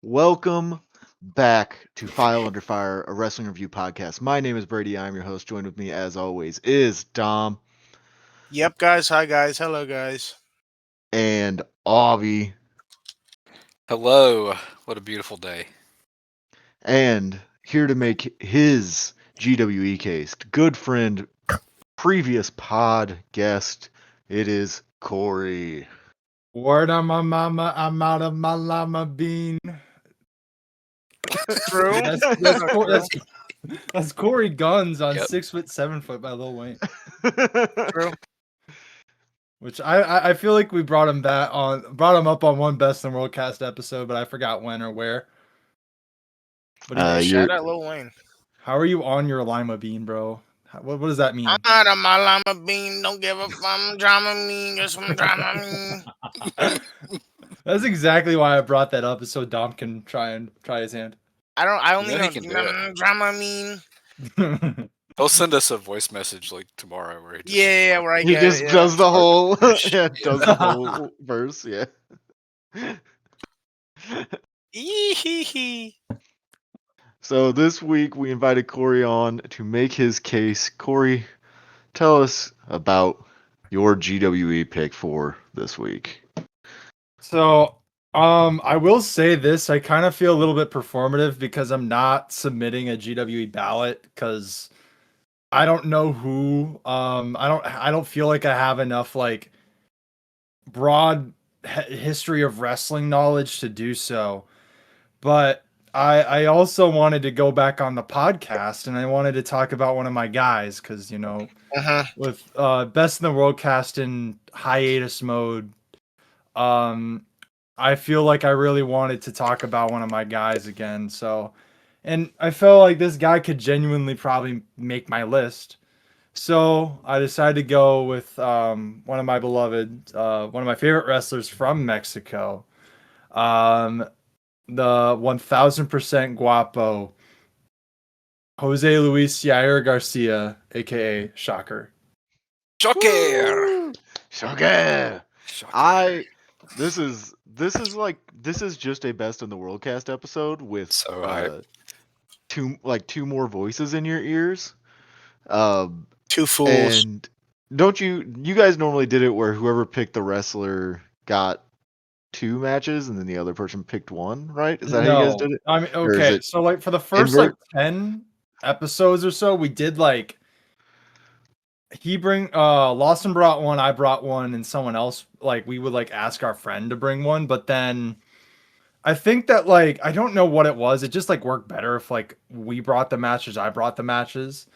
Welcome back to File Under Fire, a wrestling review podcast. My name is Brady. I'm your host. Joined with me, as always, is Dom Yep, guys. Hi, guys. Hello, guys. and Avi. Hello. What a beautiful day. And here to make his GWE case, good friend, previous pod guest, it is Corey. Word on my mama, I'm out of my llama bean. True. That's Corey Guns on Yep. 6 foot 7 foot by Lil Wayne. True. Which I feel like we brought him up on one Best in the World cast episode, but I forgot when or where. But Shout out Lil Wayne. how are you on your lima bean, bro? What does that mean? I'm out of my llama bean. Don't give a fuck. Drama mean. Just some drama mean. That's exactly why I brought that up, is so Dom can try his hand. I only Yeah, know he can do it. drama mean. He'll send us a voice message like tomorrow where he just, Yeah, where I He get just it, yeah. does the whole, Push. does the whole verse, yeah. Ee-hee-hee. So this week we invited Corey on to make his case. Corey, tell us about your GWE pick for this week. So, I will say this, I kind of feel a little bit performative because I'm not submitting a GWE ballot because I don't know who. I don't feel like I have enough like broad history of wrestling knowledge to do so. But I also wanted to go back on the podcast and I wanted to talk about one of my guys because, you know, with Best in the World cast in hiatus mode, I feel like I really wanted to talk about one of my guys again. So, and I felt like this guy could genuinely probably make my list. So I decided to go with one of my beloved, one of my favorite wrestlers from Mexico, the 1000% guapo, Jose Luis Yair Garcia, aka Shocker. Shocker! Shocker! Shocker. This is just a best in the world cast episode with So hype. two more voices in your ears. Two fools. And don't you guys normally did it where whoever picked the wrestler got 2 matches and then the other person picked 1, right? Is that how you guys did it? I mean, Or is okay. it So like for the first invert? like 10 episodes or so, we did like Lawson brought one, I brought one, and someone else, like we would like ask our friend to bring one, but then I think that like I don't know what it was. It just like worked better if like we brought the matches, I brought the matches.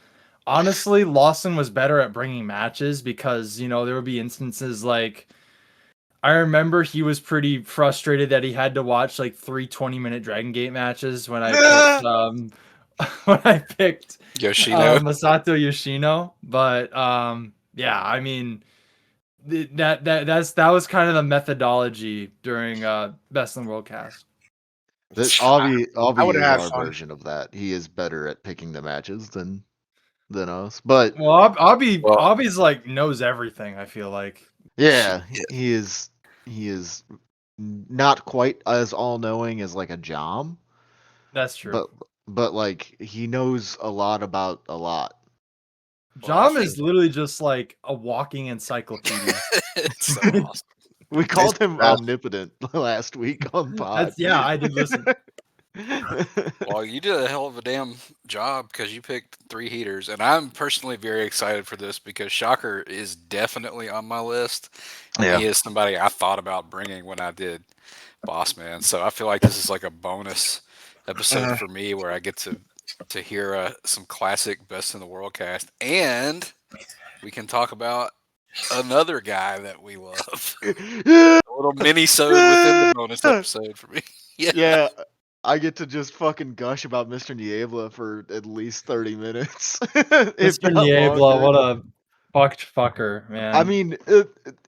Honestly, Lawson was better at bringing matches because, you know, there would be instances like I remember he was pretty frustrated that he had to watch like 3 20-minute Dragon Gate matches when I picked Yoshino. Masato Yoshino, but yeah, I mean that was kind of the methodology during Best in the World cast. Avi would've is had our fun. version of that. He is better at picking the matches than us. But Well, Abby's like knows everything, I feel like. yeah, he is not quite as all-knowing as like a Jom, That's true. but like he knows a lot about a lot. Jom is literally just like a walking encyclopedia. It's so awesome. We called him bad. omnipotent last week on pod. I did listen. Well, you did a hell of a damn job because you picked 3 heaters, and I'm personally very excited for this because Shocker is definitely on my list. Yeah. He is somebody I thought about bringing when I did Boss Man, so I feel like this is like a bonus episode for me where I get to hear some classic Best in the World cast, and we can talk about another guy that we love. A little mini-sode within the bonus episode for me. Yeah, I get to just fucking gush about Mr. Niebla for at least 30 minutes. Mr. Niebla, what a fucked fucker, man. I mean,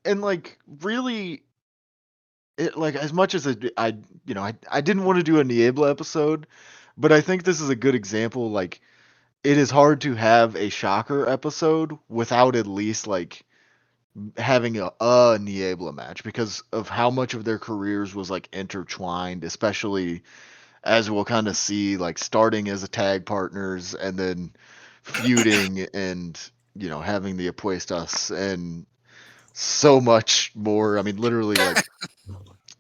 and like really, it like as much as I didn't want to do a Niebla episode, but I think this is a good example. Like, it is hard to have a Shocker episode without at least like having a Niebla match because of how much of their careers was like intertwined, especially as we'll kind of see, like starting as a tag partners and then feuding and having the apuestas and so much more. I mean, literally, like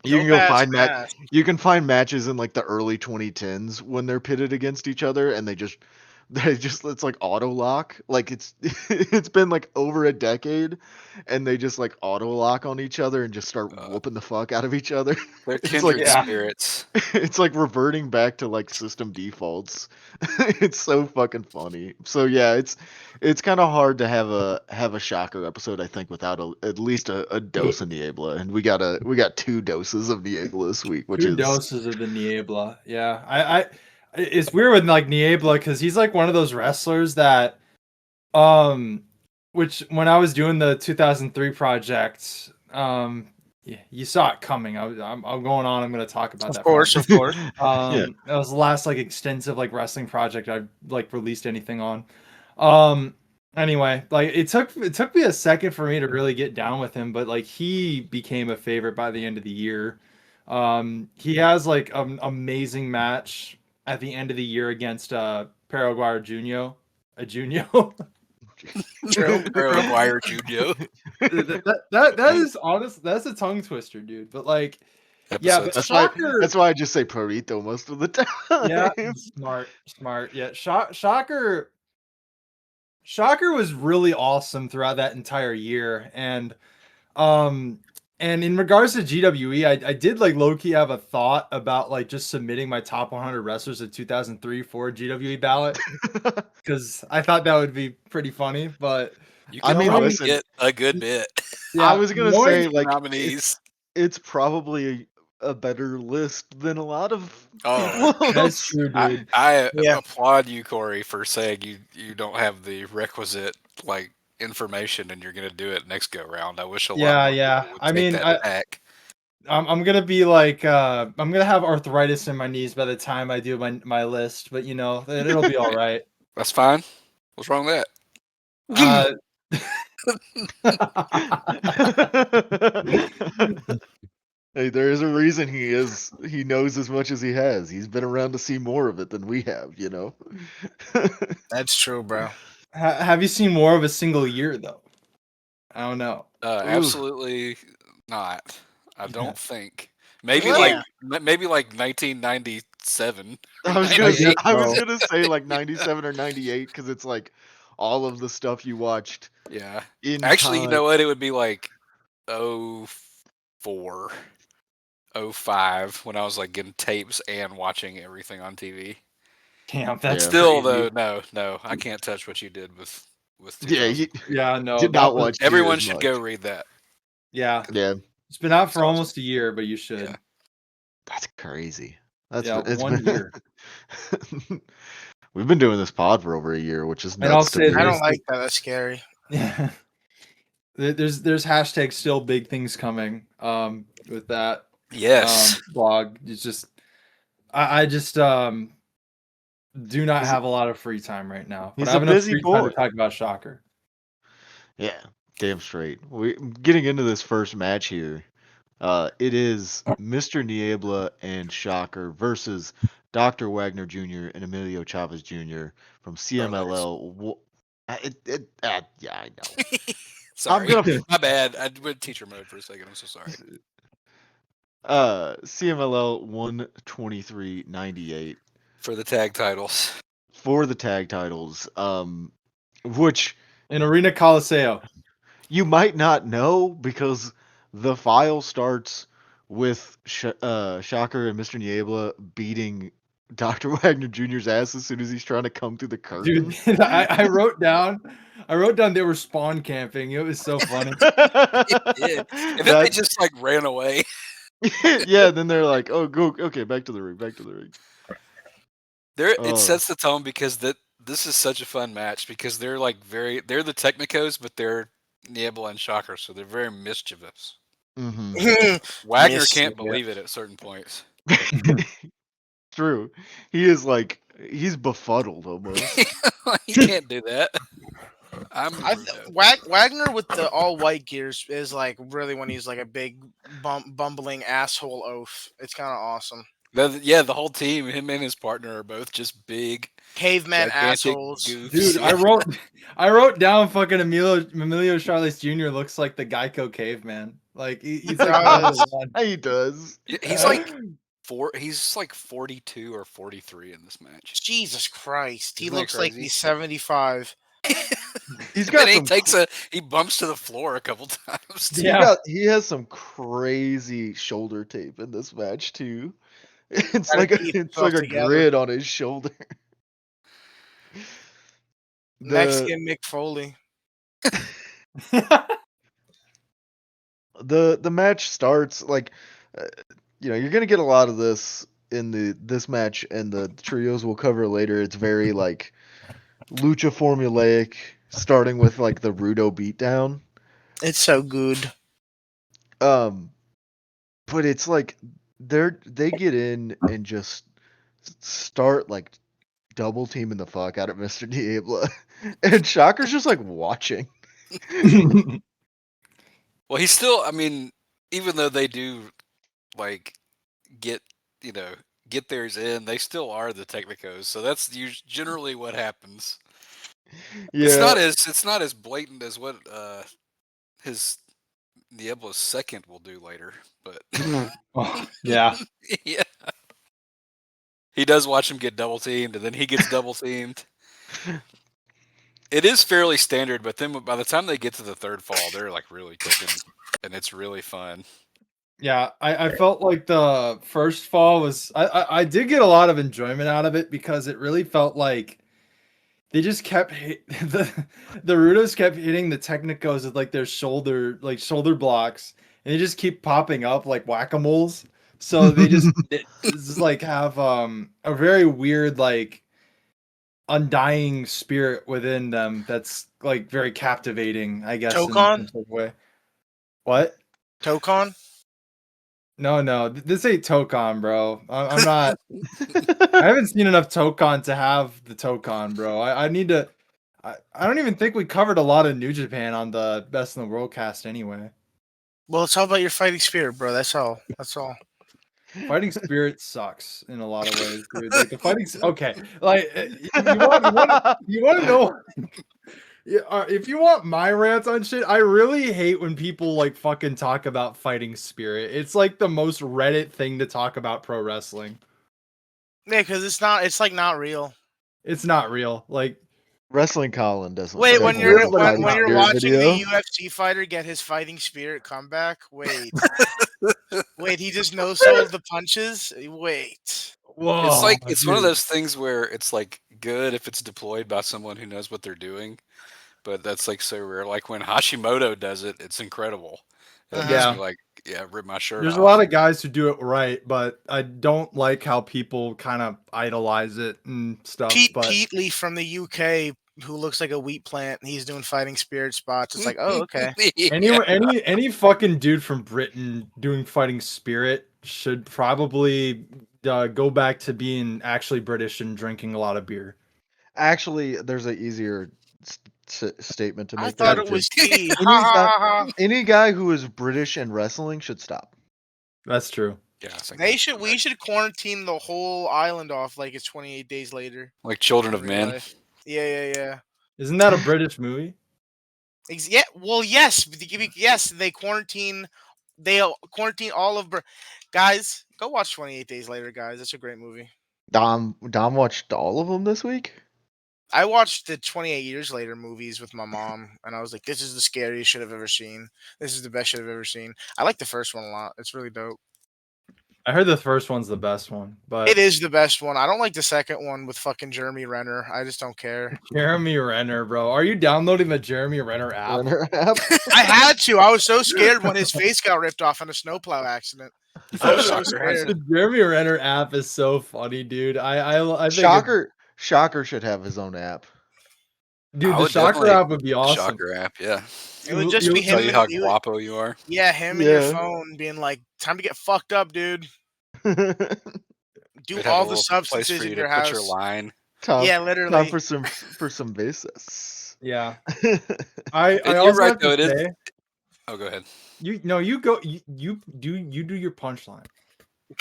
you Go can go fast, find fast. you can find matches in like the early 2010s when they're pitted against each other and they just it's like auto lock. Like it's been like over a decade and they just like auto lock on each other and just start Uh, whooping the fuck out of each other. they're It's like kindred Yeah. spirits. it's like reverting back to like system defaults. It's so fucking funny. So yeah, it's kind of hard to have a shocker episode, I think, without at least a dose of Niebla, and we got 2 doses of Niebla this week, which 2 is doses of the Niebla. Yeah, it's weird with like Niebla because he's like one of those wrestlers that, which when I was doing the 2003 project, yeah, you saw it coming. I'm going on. I'm going to talk about Of that. course, of course. Yeah. That was the last like extensive like wrestling project I like released anything on. Anyway, like it took me a second for me to really get down with him, but like he became a favorite by the end of the year. He has like an amazing match at the end of the year against Paraguayo Junior. Junior. True. Earl Maguire Jr. that is honest. That's a tongue twister, dude. But like, yeah, Episode but that's why Shocker. that's why I just say Perito most of the time. Yeah, smart. Yeah, Shocker was really awesome throughout that entire year, and in regards to GWE, I did like low key have a thought about like just submitting my top 100 wrestlers of 2003 for GWE ballot because I thought that would be pretty funny. But You I can mean, probably listen, get a good bit. yeah, I was gonna knowing- say like Nominees. it's probably a better list than a lot of Oh, people. that's true, dude. I Yeah. applaud you, Corey, for saying you don't have the requisite like information and you're gonna do it next go round. I wish a lot more Yeah. people would I take mean, that back. I'm gonna be like I'm gonna have arthritis in my knees by the time I do my list, but you know it'll be all right. That's fine. What's wrong with that? Hey, there is a reason he knows as much as he has. He's been around to see more of it than we have. That's true, bro. Have you seen more of a single year though? I don't know. Absolutely not. I Yeah. don't think. Maybe Yeah. maybe like 1997. I was I gonna guess I was so. gonna say like 97 or 98 because it's like all of the stuff you watched Yeah. in Actually, you time. know what? It would be like 04, 05 when I was like getting tapes and watching everything on TV. Damn, that's Yeah. Still crazy. though, no, I can't touch what you did with Yeah, 2000. you Yeah, no, did that not was- watch near Everyone as should much. go read that. Yeah, Yeah, it's been out It's for awesome. almost a year, but you should. Yeah. that's crazy. That's Yeah, it's 1 been year. We've been doing this pod for over a year, which is And I'll nuts to say me. I this. don't like that. That's scary. Yeah. There's hashtag still big things coming with that Yes. blog. It's just I just do not He's- have a lot of free time right now. But he's I have a enough busy free time boy. to talk about Shocker. Yeah, damn straight. We getting into this first match here. It is Mr. Niebla and Shocker versus Dr. Wagner Jr. and Emilio Chavez Jr. from CMLL. Yeah, I know. Sorry. gonna- My bad. I went teacher mode for a second. I'm so sorry. CMLL 123.98 For the tag titles. for the tag titles. Which In Arena Coliseo. you might not know because the file starts with Shocker and Mr. Niebla beating Dr. Wagner Jr.'s ass as soon as he's trying to come through the curtain. Dude, I wrote down they were spawn camping. It was so funny. Yeah. And then they That- just like ran away. yeah, then they're like, "Oh, go, okay, back to the ring, back to the ring." It Oh. sets the tone because this is such a fun match because they're like they're the Technicos, but they're Niebla and Shocker, so they're very mischievous. Mm-hmm. Wagner Mischievous. can't believe it at certain points. True, he is like he's befuddled almost. He can't do that. I'm Wagner with the all white gears is like really when he's like a big bumbling asshole oaf. It's kind of awesome. Yeah, the whole team, him and his partner are both just big, Caveman gigantic assholes. goofs. Dude, Yeah. I wrote down fucking Emilio Charles Jr. looks like the Geico caveman. Like he's like does. one of the one. He does. He's like he's like 42 or 43 in this match. Jesus Christ, he Isn't that looks like crazy? he's 75. He's got some. He bumps to the floor a couple times. Too. Yeah. He has some crazy shoulder tape in this match too. It's Gotta like keep it's himself like a together. grid on his shoulder. Mexican Mick Foley. The match starts like you're gonna get a lot of this in this match, and the trios we'll cover later. It's very like lucha formulaic, starting with like the Rudo beatdown. It's so good. But it's like they get in and just start like double teaming the fuck out of Mr. Niebla, and Shocker's just like watching. Well, he's still. I mean, even though they do like get theirs in, they still are the Technicos. So that's generally what happens. Yeah, It's not as blatant as what his Niebla's second will do later, but Oh, yeah. yeah, he does watch him get double teamed, and then he gets double teamed. It is fairly standard, but then by the time they get to the third fall, they're like really cooking, and it's really fun. Yeah, I felt like the first fall was I did get a lot of enjoyment out of it because it really felt like they just kept the Rudos kept hitting the Technicos with like their shoulder blocks, and they just keep popping up like whack-a-moles. So they just like have a very weird like undying spirit within them that's like very captivating, I guess. Tokon? In some sort of way. What? Tokon? No, this ain't Tokon, bro. I'm not. I haven't seen enough Tokon to have the Tokon, bro. I need to. I don't even think we covered a lot of New Japan on the Best in the World cast anyway. Well, it's all about your fighting spirit, bro. That's all. That's all. Fighting spirit sucks in a lot of ways, dude. Like the fighting. Okay, like you want to know. Yeah, if you want my rants on shit, I really hate when people like fucking talk about fighting spirit. It's like the most Reddit thing to talk about pro wrestling. Yeah, because it's like not real. It's not real. Like Wrestling Colin doesn't. Wait, doesn't when do you're the fighting when you're spirit watching video. the UFC fighter get his fighting spirit comeback, wait. Wait, he just no sold the punches? Wait. whoa, It's one of those things where it's like good if it's deployed by someone who knows what they're doing, but that's like so rare. Like when Hashimoto does it, it's incredible. It makes Yeah. me like rip my shirt There's off. a lot of guys who do it right, but I don't like how people kind of idolize it and stuff. Pete but Peatley from the UK, who looks like a wheat plant, he's doing fighting spirit spots. It's like, oh, okay. any fucking dude from Britain doing fighting spirit should probably go back to being actually British and drinking a lot of beer. Actually, there's an easier statement to make. I thought there. it was tea. Any guy who is British and wrestling should stop. That's true. Yeah, I think They that's should. correct. We should quarantine the whole island off like it's 28 days later. Like Children in of real Men. life. Yeah. Isn't that a British movie? Yeah. Well, yes. Yes, they quarantine. They'll quarantine all of. Guys, go watch 28 Days Later, guys. That's a great movie. Dom watched all of them this week. I watched the 28 Years Later movies with my mom, and I was like, this is the scariest shit I've ever seen. This is the best shit I've ever seen. I like the first one a lot. It's really dope. I heard the first one's the best one, but It is the best one. I don't like the second one with fucking Jeremy Renner. I just don't care. Jeremy Renner, bro. Are you downloading the Jeremy Renner app? Renner app. I had to. I was so scared when his face got ripped off in a snowplow accident. I was so scared. The Jeremy Renner app is so funny, dude. I think Shocker should have his own app. dude, I the would Shocker definitely- app would be awesome. Shocker app, yeah. It would just be him. Tell you how he would- guapo you are. yeah, him and your Yeah. phone being like, "Time to get fucked up, dude. Do They'd have all a the little place substances for in you your to put house." your line. Time, Yeah, time literally. for some basis. Yeah. I You're also right have though. to It is. say, Oh, go ahead. you do your punchline.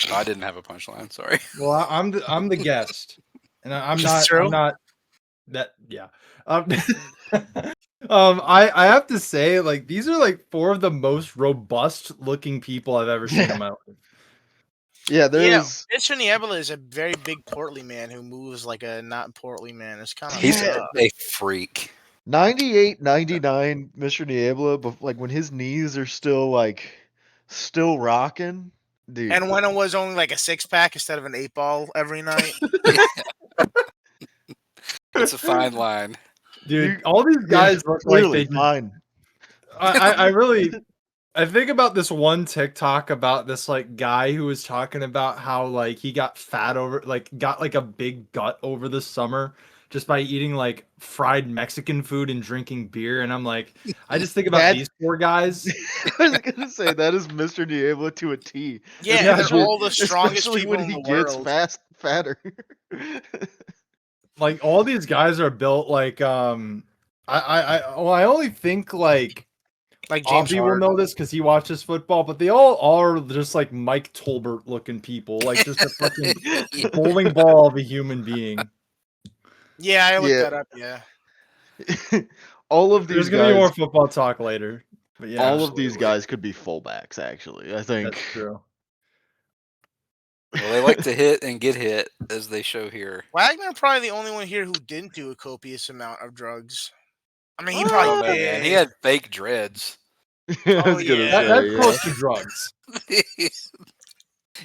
Oh, I didn't have a punchline. Sorry. Well, I'm the guest, and I'm That's not true. I'm not that yeah. Um, I have to say, like, these are like four of the most robust looking people I've ever seen in my life. Yeah, Yeah, there's Mr. Niebla is a very big portly man who moves like a not portly man. It's kind of He's Yeah. tough. a freak. 98, 99, Mr. Niebla, but like when his knees are still rocking, dude. And when it was only like a 6-pack instead of an 8-ball every night. It's a fine line. Dude, You- all these yeah, guys look like clearly they. fine. I really I think about this one TikTok about this like guy who was talking about how like he got fat over like got like a big gut over the summer just by eating like fried Mexican food and drinking beer, and I'm like, I just think about That- these four guys. I was gonna say that is Mr. Niebla to a T. Yeah, Yeah, they're dude. all the strongest Especially people when in he the gets world. fatter. Like all these guys are built like I only think like Like James Avi will Harden. know this because he watches football, but they all are just like Mike Tolbert looking people, like just a fucking bowling ball of a human being. Yeah, I looked Yeah. that up. Yeah. All of There's these gonna be more guys, football talk later, but yeah, all of these Absolutely. guys could be fullbacks. Actually, I think. that's true. Well, they like to hit and get hit, as they show here. Wagner probably the only one here who didn't do a copious amount of drugs. I mean, he I probably don't know, man. He did. had fake dreads. I Oh, was gonna yeah. say, That's yeah. close to drugs.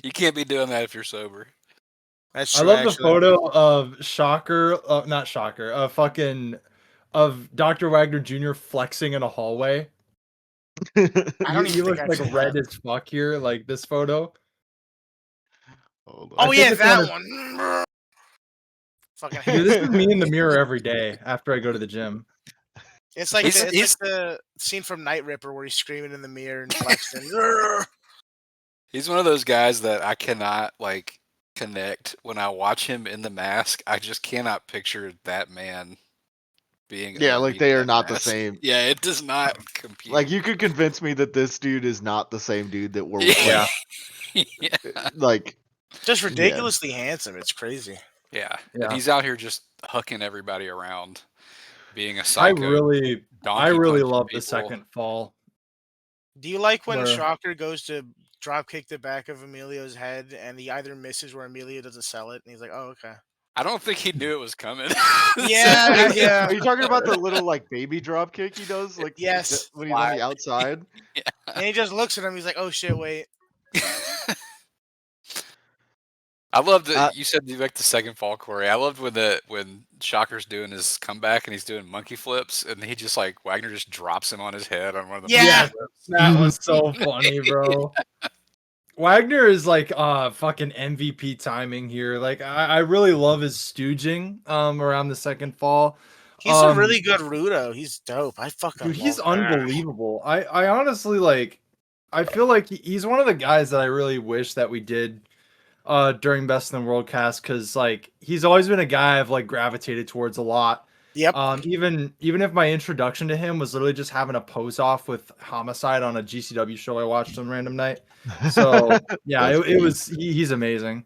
You can't be doing that if you're sober. That's I true. love the actually. photo of Shocker, not Shocker, of Dr. Wagner Jr. flexing in a hallway. I He, don't he even think looks I've like seen red that. as fuck here, like this photo. Hold on. Oh think yeah, it's one that of- one. Fucking hate Dude, this it. is me in the mirror every day after I go to the gym. It's like He's- it's like the scene from Night Ripper where he's screaming in the mirror and flexing. He's one of those guys that I cannot like connect when I watch him in the mask. I just cannot picture that man being. Yeah, like underneath they are that not the mask. same. Yeah, it does not compute. Like you could convince me that this dude is not the same dude that we're yeah, like, yeah, like Just ridiculously handsome. It's crazy. yeah. Yeah. And he's out here just hucking everybody around, being a I psycho. really donkey punching love the people. second fall. Do you like when Where- Shocker goes to drop kick the back of Emilio's head and he either misses where Emilio doesn't sell it and he's like, oh okay. I don't think he knew it was coming. Yeah, yeah. Are you talking about the little like baby drop kick he does? Like Yes. when he's on the outside. And he just looks at him. He's like, oh shit, wait. I loved it. You said you liked the second fall, Corey. I loved when Shocker's doing his comeback and he's doing monkey flips, and he just like Wagner just drops him on his head on one of the Yeah. That was so funny, bro. Wagner is like fucking MVP timing here. Like I really love his stooging around the second fall. He's a really good Rudo. He's dope. I fucking Dude, he's love that. unbelievable. I honestly like I feel like he's one of the guys that I really wish that we did during Best in the World cast, because like he's always been a guy I've like gravitated towards a lot. Yep. Even if my introduction to him was literally just having a pose off with Homicide on a GCW show I watched on random night. So yeah, it was he's amazing.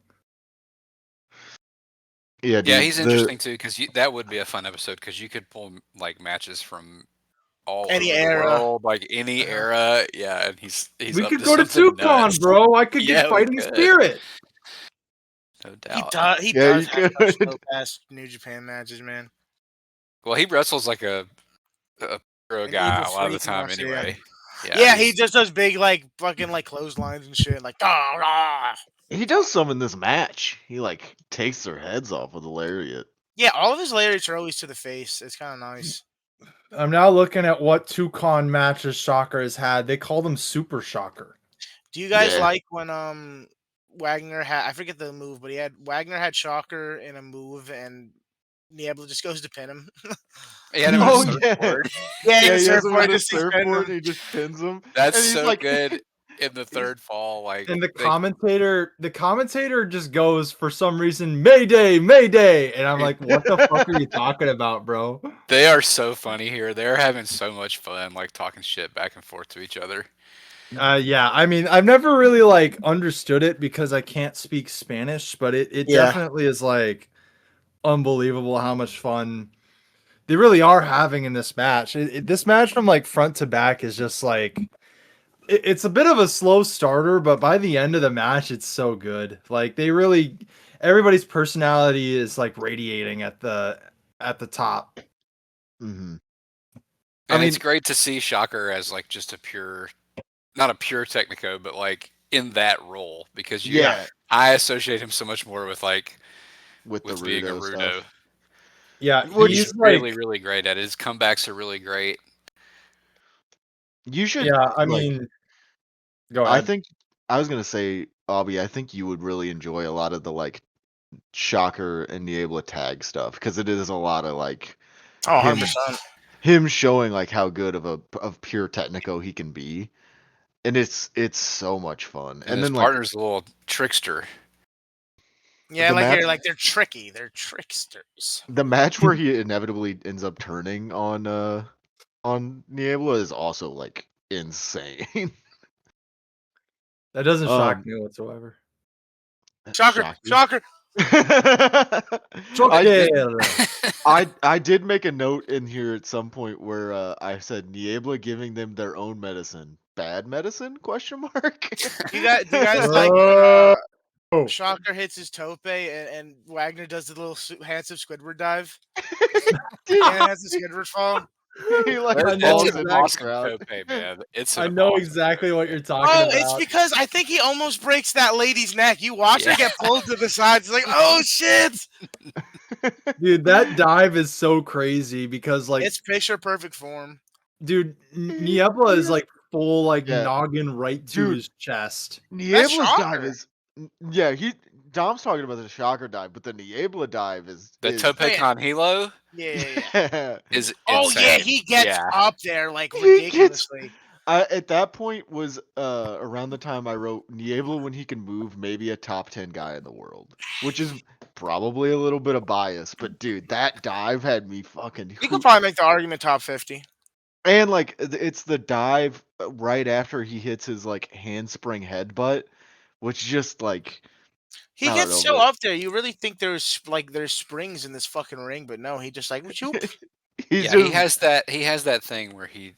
Yeah, dude, Yeah, he's interesting too because that would be a fun episode because you could pull like matches from all Any over era. the world, like any era. Yeah, and he's We up could to go to something TuCon, nuts. bro. I could Yeah, get we Fighting could. Spirit. No He doubt. does. He Yeah, does you have such could. dope ass New Japan matches, man. Well, he wrestles like a pro An guy evil a lot of the freak time, monster, anyway. Yeah, he he's- just does big like fucking like clotheslines and shit. Like He does some in this match. He like takes their heads off with a lariat. Yeah, all of his lariats are always to the face. It's kind of nice. I'm now looking at what TuCon matches Shocker has had. They call them Super Shocker. Do you guys Yeah. like when Wagner had, I forget the move, but Wagner had Shocker in a move and Niebla just goes to pin him. he had him Oh, on a yeah. surfboard. Yeah, Yeah, the he has him surfboard on a just he's pinning surfboard him. and he just pins him. That's And he's so like- good. in the third fall, like And the commentator just goes for some reason, Mayday, Mayday, and I'm like, what the fuck are you talking about, bro? they are so funny here. They're having so much fun, like talking shit back and forth to each other. Yeah, I mean, I've never really like understood it because I can't speak Spanish, but it Yeah. definitely is like unbelievable how much fun they really are having in this match. This match from like front to back is just like it's a bit of a slow starter, but by the end of the match, it's so good. Like everybody's personality is like radiating at the top. Mm-hmm. And I it's mean- great to see Shocker as like just a pure, not a pure Technico, but like in that role because Yeah, I associate him so much more with like with the being a Rudo Rudo. stuff. Yeah, Which- He's he's really, like, really great at it. His comebacks are really great. You should. yeah. I like, mean, go I ahead. think I was gonna say, Abby. I think you would really enjoy a lot of the like Shocker and Niebla tag stuff because it is a lot of like Oh, him 100%. him showing like how good of pure Technico he can be, and it's so much fun. And And his then like partner's a little trickster. Yeah, the like match, they're tricky. They're tricksters. the match where he inevitably ends up turning on Niebla is also like insane. That doesn't shock Um, me whatsoever. Shocker, shock you. shocker. I did. Yeah. I did make a note in here at some point where I said Niebla giving them their own medicine. Bad medicine? Question mark. Do you guys like Oh. Shocker hits his tope and Wagner does the little handsome Squidward dive Dude, and has the Squidward fall? he like I know falls It's in an the awesome crowd. tope, man. It's I an know awesome exactly tope. what you're talking Oh, about. it's because I think he almost breaks that lady's neck. You watch her Yeah. get pulled to the side. It's like, oh shit! Dude, that dive is so crazy because like, It's picture perfect form. dude, Niebla is like full like Yeah. noggin right to Dude. his chest. Niebla's dive Shocker. is yeah, Dom's talking about the Shocker dive, but the Niebla dive is The tope Oh, yeah. con hilo Yeah. is Oh insane. yeah, he gets Yeah. up there like He gets- ridiculously. At that point was around the time I wrote Niebla when he can move, maybe a top 10 guy in the world, which is probably a little bit of bias, but dude, that dive had me fucking. You could probably make the argument top 50. And like it's the dive right after he hits his like handspring headbutt, which just like He I don't gets know, so but- up there. You really think there's springs in this fucking ring, but no, he just like whoop. he's Yeah, just, he has that thing where he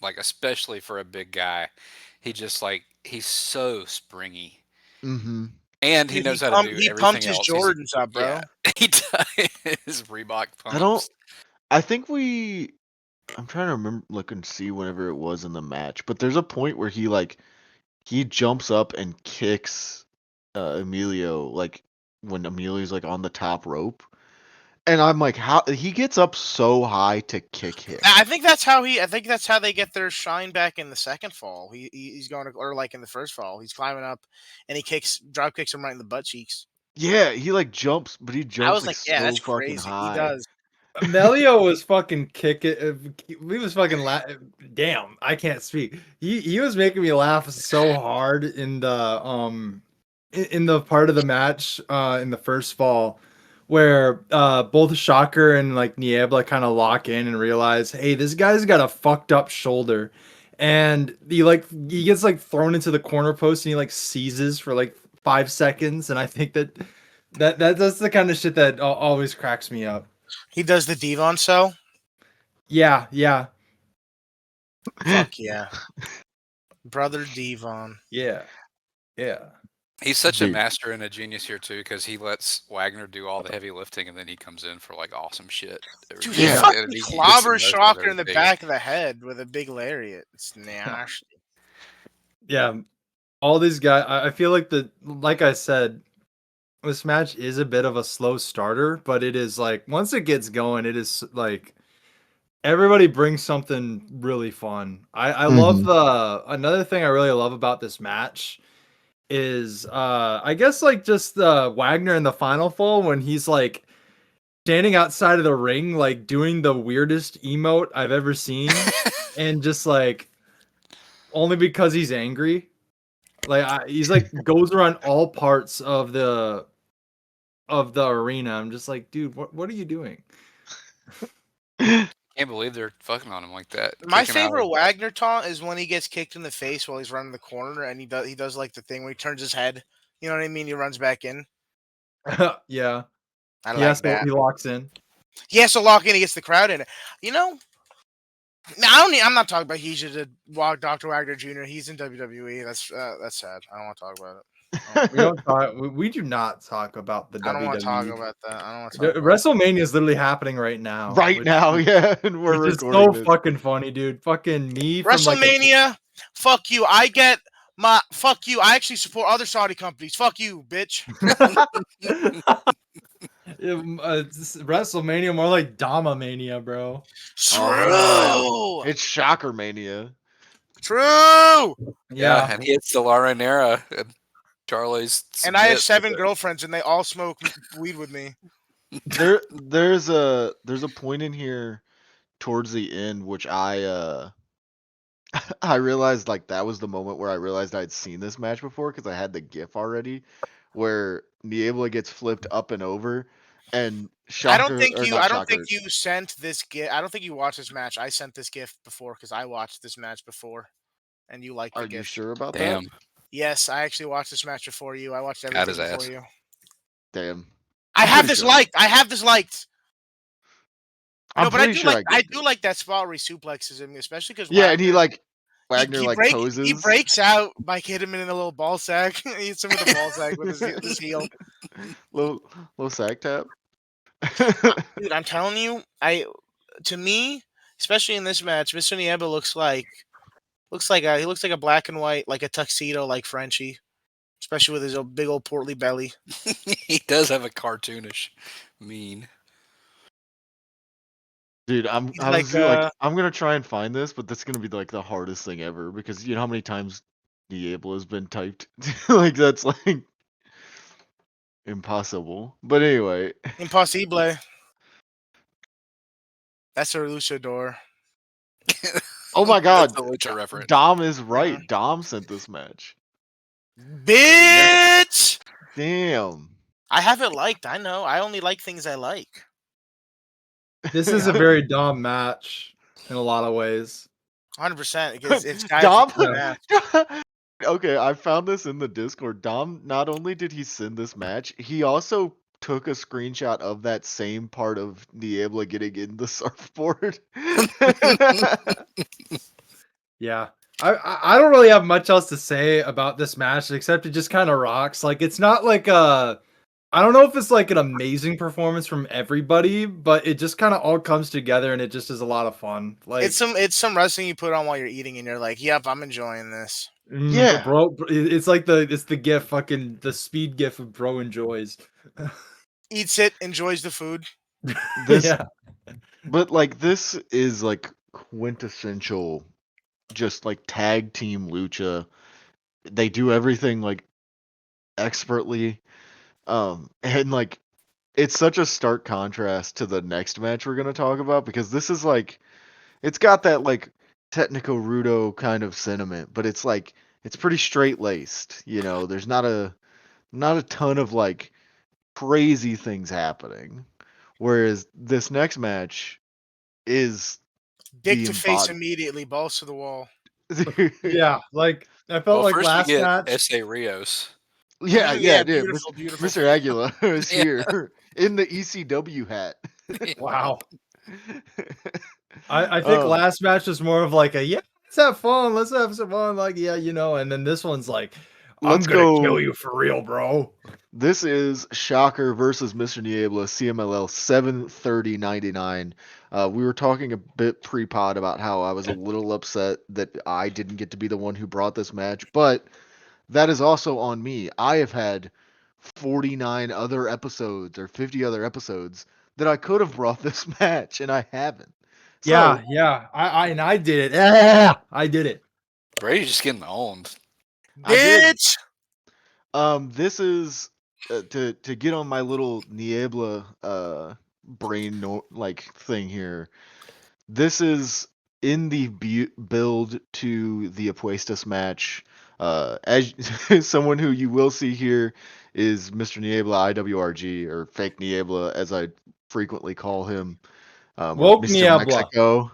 like, especially for a big guy, he just like he's so springy. Mhm. And he Dude, knows how to do he everything pumped his else. Jordans up, bro. Yeah, he does. His Reebok pumps. I don't. I think I'm trying to remember, look and see whenever it was in the match, but there's a point where he jumps up and kicks Emilio, like when Emilio's like on the top rope, and I'm like, how he gets up so high to kick him? I think that's how they get their shine back in the second fall. He's going to, or like in the first fall, he's climbing up and he drop kicks him right in the butt cheeks. Yeah, he like jumps, but he jumps I was like, yeah, so that's fucking crazy. high. He does. Melio was fucking kicking. We was fucking damn, I can't speak. He was making me laugh so hard in the part of the match in the first fall where both Shocker and like Niebla kind of lock in and realize, hey, this guy's got a fucked up shoulder, and he gets like thrown into the corner post and he like seizes for like 5 seconds, and I think that's the kind of shit that always cracks me up. He does the Devon cell. Yeah. Fuck yeah, brother Devon. Yeah. He's such a Dude. master and a genius here too, because he lets Wagner do all the heavy lifting, and then he comes in for like awesome shit. Dude, every he Yeah. time. fucking And he hits the clobbers most of Shocker in the everything. back of the head with a big lariat. It's nasty. Yeah. All these guys, I feel like like I said, this match is a bit of a slow starter, but it is like once it gets going, it is like everybody brings something really fun. I love another thing I really love about this match is I guess like just Wagner in the final fall when he's like standing outside of the ring, like doing the weirdest emote I've ever seen, and just like only because he's angry. Like he's like goes around all parts of the arena. I'm just like, dude, what are you doing? Can't believe they're fucking on him like that. My Kicking out favorite of- Wagner taunt is when he gets kicked in the face while he's running the corner, and he does like the thing where he turns his head. You know what I mean? He runs back in. Yeah. I Yeah, like so that. he locks in. He has to lock in. He gets the crowd in. You know, I'm not talking about he should have walked Dr. Wagner Jr. He's in WWE. That's sad. I don't want to talk about it. We don't talk. We do not talk about the I don't want to talk WWE. about that. I don't want to talk about WrestleMania is literally happening right now. Right now, yeah, and we're Which is recording so this. fucking funny, dude. Fucking me from WrestleMania. Fuck you. I get my fuck you. I actually support other Saudi companies. Fuck you, bitch. It's WrestleMania, more like Dama Mania, bro. True. Oh, it's Shocker Mania. True. Yeah, and he hits the La Rainera, and Charlie's. And I have submits 7 with it. girlfriends, and they all smoke weed with me. There's a point in here towards the end which I I realized like that was the moment where I realized I'd seen this match before because I had the GIF already, where Niebla gets flipped up and over, and Shocker I don't think Shocker. you sent this gift. I don't think you watched this match. I sent this gift before because I watched this match before, and you liked the Are gift. you sure about Damn. that? Yes, I actually watched this match before you. I watched Got everything his before ass. you. Damn. I I'm have pretty this sure. liked. I have this liked. I'm No, but I pretty do sure like I I did. do like that spot where he suplexes him, especially because Yeah, and he like Wagner he like poses. he breaks out by hitting him in a little ball sack. He hits him with a ball sack with his heel. little sack tap. Dude, I'm telling you, to me, especially in this match, Mr. Niebla looks like he looks like a black and white, like a tuxedo, like Frenchie, especially with his big old portly belly. He does have a cartoonish mean. Dude, I'm He's like, gonna try and find this, but that's gonna be like the hardest thing ever because you know how many times Diablo has been typed? Like that's like impossible. But anyway. Impossible. That's a luchador. Oh my god. That's a lucha reference. Dom is right. Dom sent this match. Bitch! Damn. I have it liked. I know. I only like things I like. This is a very Dom match in a lot of ways. 100%. Because it's Dom. match. Okay, I found this in the Discord. Dom, not only did he send this match, he also took a screenshot of that same part of Niebla getting in the surfboard. Yeah. I don't really have much else to say about this match except it just kind of rocks. Like it's not like I don't know if it's like an amazing performance from everybody, but it just kind of all comes together and it just is a lot of fun. Like it's some wrestling you put on while you're eating and you're like, "Yep, I'm enjoying this." Yeah. bro, it's like the gif, fucking the speed gif of bro enjoys. Eats it, enjoys the food. This, Yeah. but like this is like quintessential, just like tag team lucha. They do everything like expertly, and like it's such a stark contrast to the next match we're gonna talk about because this is like it's got that like technical rudo kind of sentiment, but it's like it's pretty straight laced. You know, there's not a ton of like crazy things happening. Whereas this next match is Dick the to face embod- immediately, balls to the wall. Yeah, like I felt Well, like first last we get match. S.A. Rios. Yeah, Yeah, dude. beautiful, beautiful. Mr. Aguila is Yeah. here in the ECW hat. Wow. I think Um, last match was more of like a let's have fun, let's have some fun, like you know, and then this one's like I'm Let's gonna go. kill you for real, bro. This is Shocker versus Mr. Niebla, CMLL 730.99. We were talking a bit pre-pod about how I was a little upset that I didn't get to be the one who brought this match, but that is also on me. I have had 49 other episodes or 50 other episodes that I could have brought this match, and I haven't. So, Yeah. I did it. Yeah, I did it. Brady's just getting owned. I did. Bitch! This is to get on my little Niebla brain like thing here. This is in the build to the Apuestas match, as someone who you will see here is Mr. Niebla IWRG, or Fake Niebla as I frequently call him, or Woke Mr. Niebla. Mexico.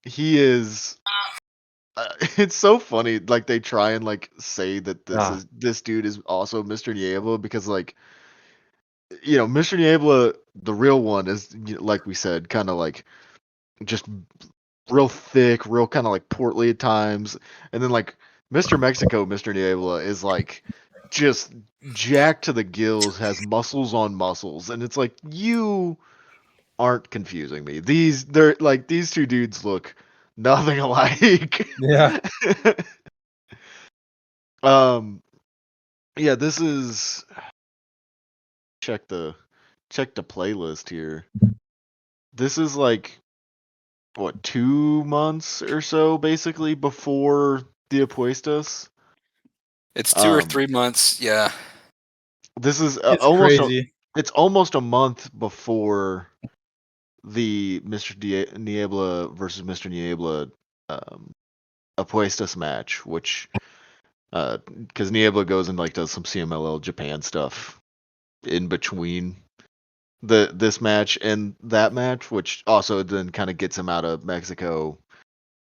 He is. It's so funny. Like they try and like say that this dude is also Mr. Niebla because like Mr. Niebla, the real one, is like we said, kind of like just real thick, real kind of like portly at times, and then like Mr. Mexico, Mr. Niebla is like just jacked to the gills, has muscles on muscles, and it's like you aren't confusing me. They're like these two dudes look nothing alike. Yeah. Yeah, this is check the playlist here. This is like what 2 months or so basically before the Apuestas. It's 2 or 3 months. Yeah. This is It's crazy. It's almost a month before the Niebla versus Mr. Niebla Apuestas match, which because Niebla goes and like does some CMLL Japan stuff in between this match and that match, which also then kind of gets him out of Mexico,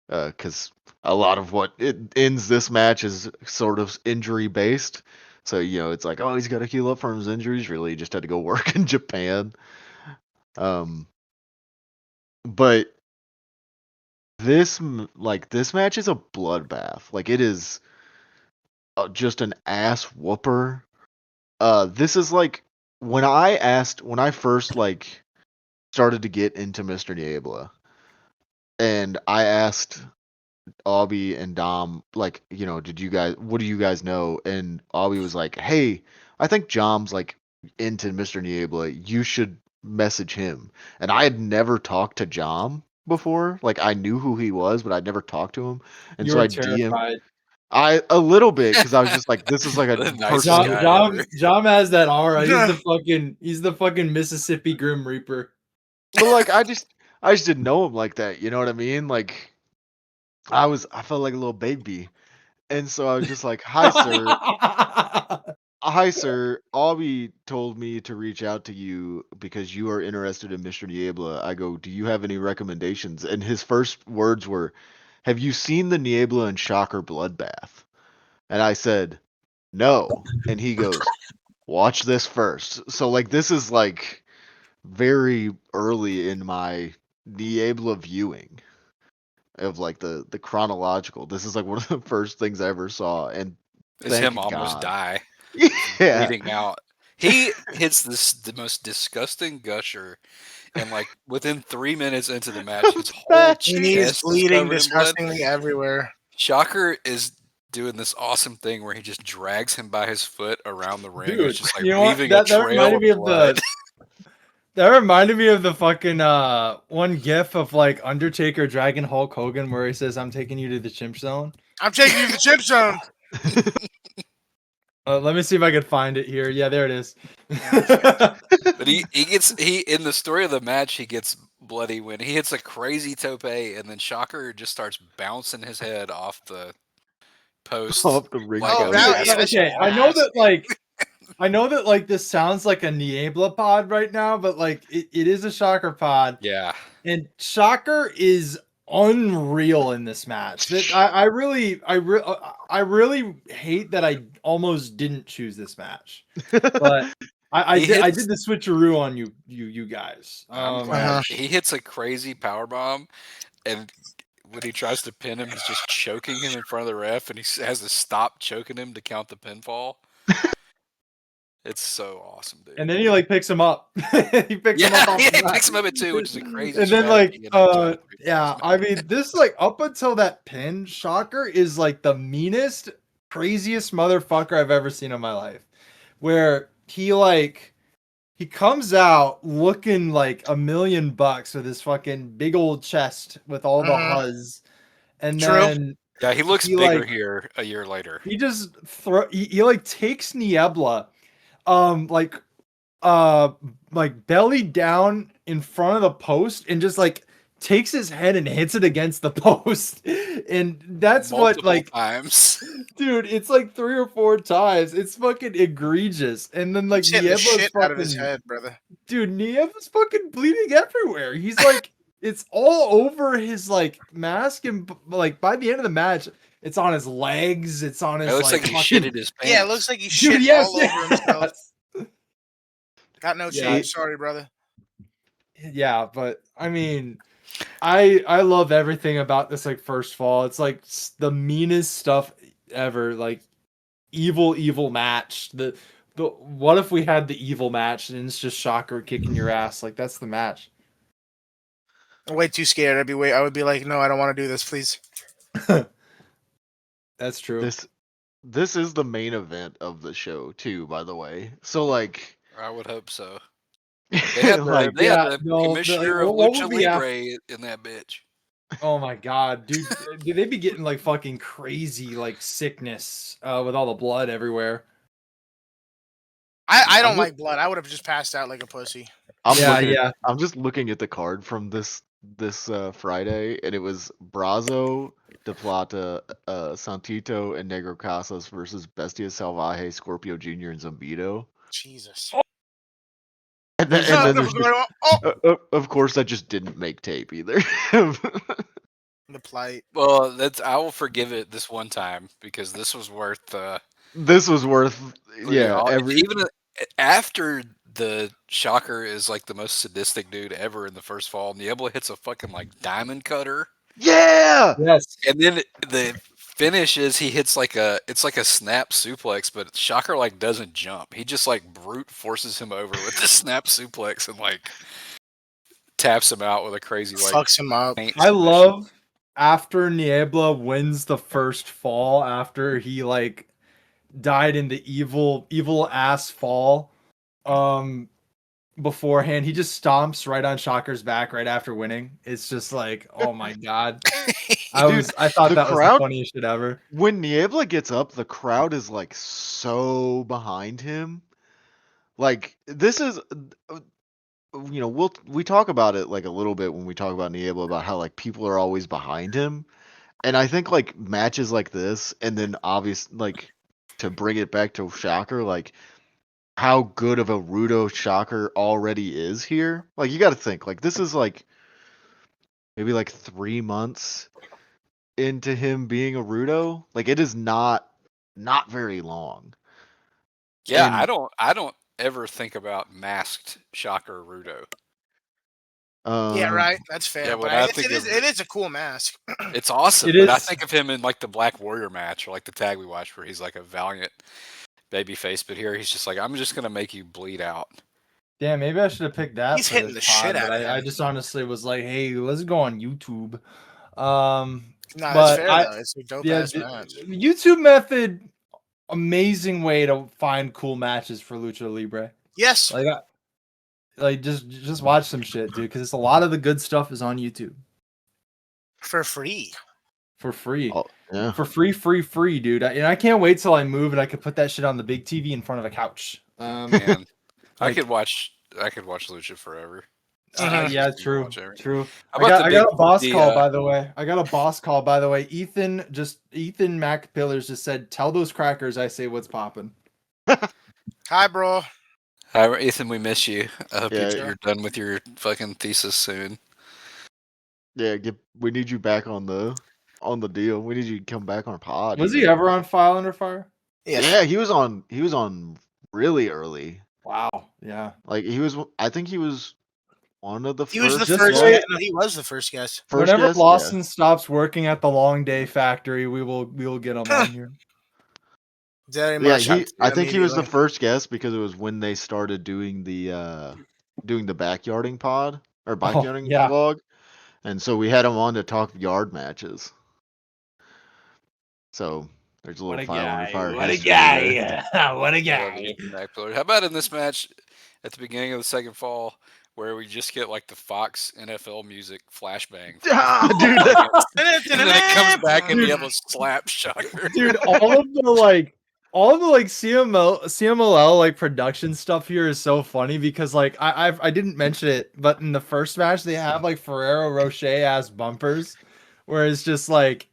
because a lot of what it ends this match is sort of injury based. So it's like, oh, he's got to heal up from his injuries. Really, he just had to go work in Japan. But this match is a bloodbath. Like it is just an ass whooper. This is like when I first like started to get into Mr. Niebla, and I asked Aubie and Dom, like, what do you guys know? And Aubie was like, hey, I think Jom's like into Mr. Niebla. You should message him. And I had never talked to Jom before. Like I knew who he was, but I'd never talked to him. And You so were I DM terrified. a little bit because I was just like, this is like a The nicest person. guy ever. Jom has that aura. He's the fucking Mississippi Grim Reaper. But like I just didn't know him like that. You know what I mean? Like I felt like a little baby. And so I was just like, hi sir. Hi, sir. Aubie told me to reach out to you because you are interested in Mr. Niebla. I go, do you have any recommendations? And his first words were, have you seen the Niebla and Shocker bloodbath? And I said, no. And he goes, watch this first. So, like, this is like very early in my Niebla viewing of like the chronological. This is like one of the first things I ever saw. And It's thank him almost God. die. Yeah. Bleeding out. He hits the most disgusting gusher, and like within 3 minutes into the match, his whole He is chest is bleeding covered in blood. disgustingly everywhere. Shocker is doing this awesome thing where he just drags him by his foot around the ring. Dude, It's just like you know what? leaving a That trail reminded of me of blood. that reminded me of the fucking one gif of like Undertaker dragging Hulk Hogan where he says, I'm taking you to the chimp zone. I'm taking you to the chip zone. Let me see if I can find it here. Yeah, there it is. But he in the story of the match, he gets bloody when he hits a crazy tope, and then Shocker just starts bouncing his head off the post. Off the ring like Oh, a that- post. yeah, basketball. Okay, I know that like this sounds like a Niebla pod right now, but like it is a Shocker pod. Yeah. And Shocker is unreal in this match. I really hate that I almost didn't choose this match, but I did the switcheroo on you guys. I'm glad. He hits a crazy power bomb, and when he tries to pin him, he's just choking him in front of the ref, and he has to stop choking him to count the pinfall. It's so awesome, dude. And then he like picks him up. He picks him up. He picks him up at 2, which is a crazy. And then like, strategy in a giant yeah, match. I mean, this like up until that pin, Shocker is like the meanest, craziest motherfucker I've ever seen in my life. Where he comes out looking like $1,000,000 with his fucking big old chest with all the huzz, and True. then Yeah, he looks bigger here a year later. he just he like takes Niebla, like belly down in front of the post and just like takes his head and hits it against the post. And that's multiple what, like, times. dude, it's like 3 or 4 times. It's fucking egregious. And then, like, He's hitting the Niebla's shit out of his fucking, head, brother. dude, Niebla's fucking bleeding everywhere. He's like, it's all over his, like, mask. And, like, by the end of the match, it's on his legs. It's on his, It looks like he fucking, shitted his pants. Yeah, it looks like he dude, shit yes, all over himself. yes. Got no Yeah. change. Sorry, brother. Yeah, but I mean, I love everything about this, like, first fall. It's like the meanest stuff ever. Like, evil match. The what if we had the evil match and it's just Shocker kicking your ass? Like, that's the match. I'm way too scared. I would be like, no, I don't want to do this, please. That's true. This is the main event of the show too, by the way. So like, I would hope so. They had the, like, they had yeah, the no, commissioner like, of what Lucha would be Libre in that bitch. oh my god, dude, they be getting like fucking crazy, like, sickness with all the blood everywhere. I don't like blood. I would have just passed out like a pussy. I'm just looking at the card from this Friday, and it was Brazo, De Plata, Santito, and Negro Casas versus Bestia Salvaje, Scorpio Jr., and Zambito. Jesus. And then there's just, of course, that just didn't make tape either. The plight. Well, I will forgive it this one time because this was worth. This was worth, yeah. Even after the Shocker is like the most sadistic dude ever in the first fall, Niebla hits a fucking like diamond cutter. Yeah. Yes. And then the finish is he hits it's like a snap suplex, but Shocker like doesn't jump. He just like brute forces him over with the snap suplex and like taps him out with a crazy like fucks him up. I love after Niebla wins the first fall after he like died in the evil ass fall. Beforehand, he just stomps right on Shocker's back right after winning. It's just like, oh my god. I thought that was the funniest shit ever. When Niebla gets up, the crowd is like so behind him. Like, this is, you know, we talk about it like a little bit when we talk about Niebla, about how like people are always behind him. And I think like matches like this, and then obviously like to bring it back to Shocker, like how good of a Rudo Shocker already is here. Like, you got to think, like, this is like maybe like 3 months into him being a Rudo. Like, it is not very long. Yeah, and I don't ever think about masked Shocker Rudo. Yeah, right. That's fair. Yeah, but it is a cool mask. It's awesome. I think of him in like the Black Warrior match or like the tag we watched where he's like a valiant babyface, but here he's just like, I'm just gonna make you bleed out. Damn, maybe I should have picked that. He's hitting the shit out of him. I just honestly was like, hey, let's go on YouTube. No, that's fair though. It's a dope ass match. YouTube method, amazing way to find cool matches for Lucha Libre. Yes. Like just watch some shit, dude, because a lot of the good stuff is on YouTube. For free. For free. Oh, yeah. For free, dude. And I can't wait till I move and I can put that shit on the big TV in front of a couch. Man, I could watch Lucha forever. Yeah, true. I got a boss call, by the way. I got a boss call, by the way. Ethan Mac Pillars just said, "Tell those crackers I say what's popping." Hi, bro. Hi, Ethan. We miss you. I hope you're done with your fucking thesis soon. Yeah, we need you back on the deal. We need you to come back on our pod. Was he ever on File Under Fire? Yeah, he was on really early. Wow. Yeah. Like I think he was one of the first. He was the first guest. No, he was the first guest. Whenever Lawson stops working at the Long Day Factory, we will get him on here. I think he was the first guest because it was when they started doing the backyarding pod or backyarding vlog, and so we had him on to talk yard matches. So there's a little File Under Fire. What a guy! What a guy! How about in this match at the beginning of the second fall, where we just get like the Fox NFL music flashbang? Dude, and then it comes back and we have a slap Shocker. Dude, all the like CMLL like production stuff here is so funny because like I didn't mention it, but in the first match they have like Ferrero Rocher ass bumpers, where it's just like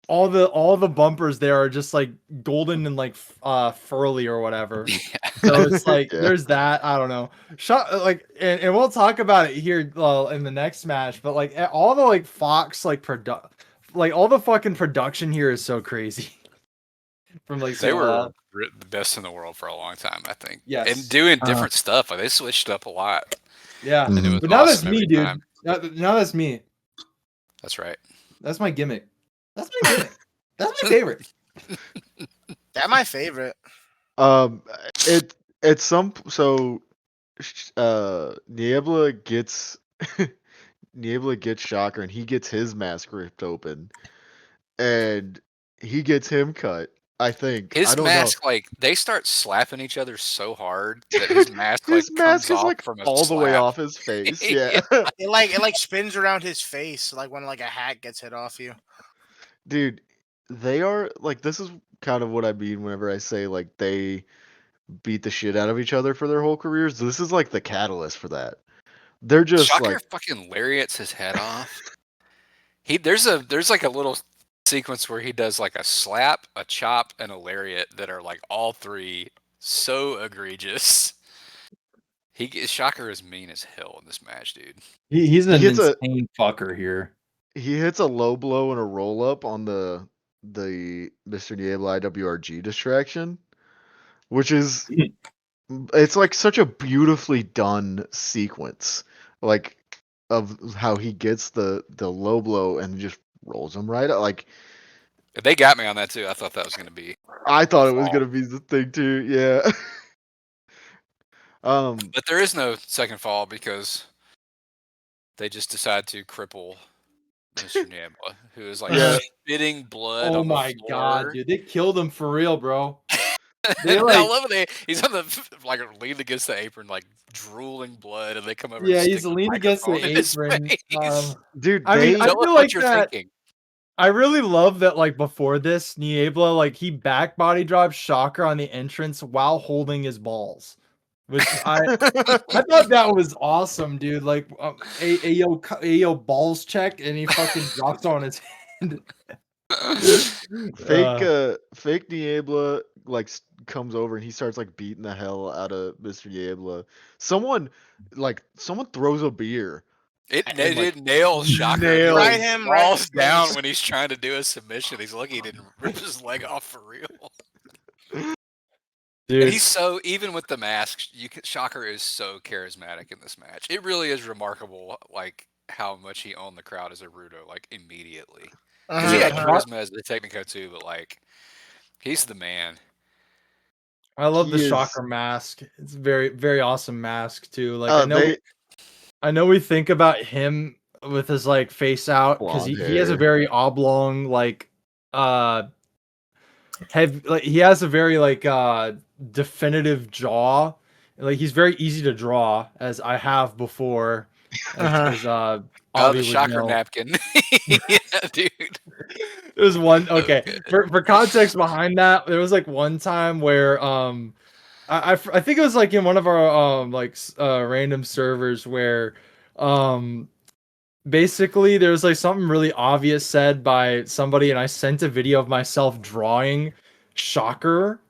all the bumpers there are just like golden and like furly or whatever. So it's like Yeah. there's that. I don't know. Like and we'll talk about it here in the next match. But like all the like Fox like like all the fucking production here is so crazy. From like They CMLL. were the best in the world for a long time, I think. Yes. And doing different stuff. Like they switched up a lot. Yeah. And it Mhm. was But now that's awesome me, every dude. time. Now that's me. That's right. That's my gimmick. That's my gimmick. That's my favorite. That's my favorite. It's some so Niebla gets Niebla gets Shocker and he gets his mask ripped open and he gets him cut. I think. I His don't mask, know. like, they start slapping each other so hard that his mask, His like, mask comes is off like from a all the way slap. off his face. Yeah. It spins around his face like when like a hat gets hit off you. Dude, they are like this is kind of what I mean whenever I say like they beat the shit out of each other for their whole careers. This is like the catalyst for that. They're just Shocker like fucking lariats his head off. There's like a little sequence where he does like a slap, a chop, and a lariat that are like all three so egregious. Shocker is mean as hell in this match, dude. He's an He hits a- insane fucker here. he hits a low blow and a roll up on the Mr. Niebla IWRG distraction, which is it's like such a beautifully done sequence, like of how he gets the low blow and just rolls him right up. Like They got me on that too. I thought that was gonna be. I thought it was fall. gonna be the thing too. Yeah. But there is no second fall because they just decide to cripple Mr. Niebla, who is like Yeah. spitting blood Oh on the my floor. god, dude. They killed him for real, bro. They I like love it. He's on the like leaned against the apron, like drooling blood, and they come over. yeah, and he's stick leaned against the microphone in his apron. face. Dude, I mean, I Tell us feel what like you're that. thinking. I really love that, like, before this, Niebla, like, he back body dropped Shocker on the entrance while holding his balls. Which I thought that was awesome, dude. Like, Ayo balls check, and he fucking drops on his hand. Fake Niebla like comes over and he starts like beating the hell out of Mr. Niebla. Someone throws a beer. It And, like, nails Shocker. nails. Right him, right in falls his down face. when he's trying to do a submission. He's lucky he didn't rip his leg off for real. Dude, And he's so, even with the mask, Shocker is so charismatic in this match. It really is remarkable, like how much he owned the crowd as a Rudo, like immediately. Because he had Yeah. charisma as the Technico too, but like he's the man. I love the He is- Shocker mask. It's a very, very awesome mask too. Like, I know we think about him with his like face out because Blonde he has a hair. very oblong like he has a very like definitive jaw. Like he's very easy to draw, as I have before. As Oh, Avi the would Shocker know. napkin. Yeah, dude. It was one okay. good. For context behind that, there was like one time where I think it was like in one of our random servers where basically there was like something really obvious said by somebody, and I sent a video of myself drawing Shocker,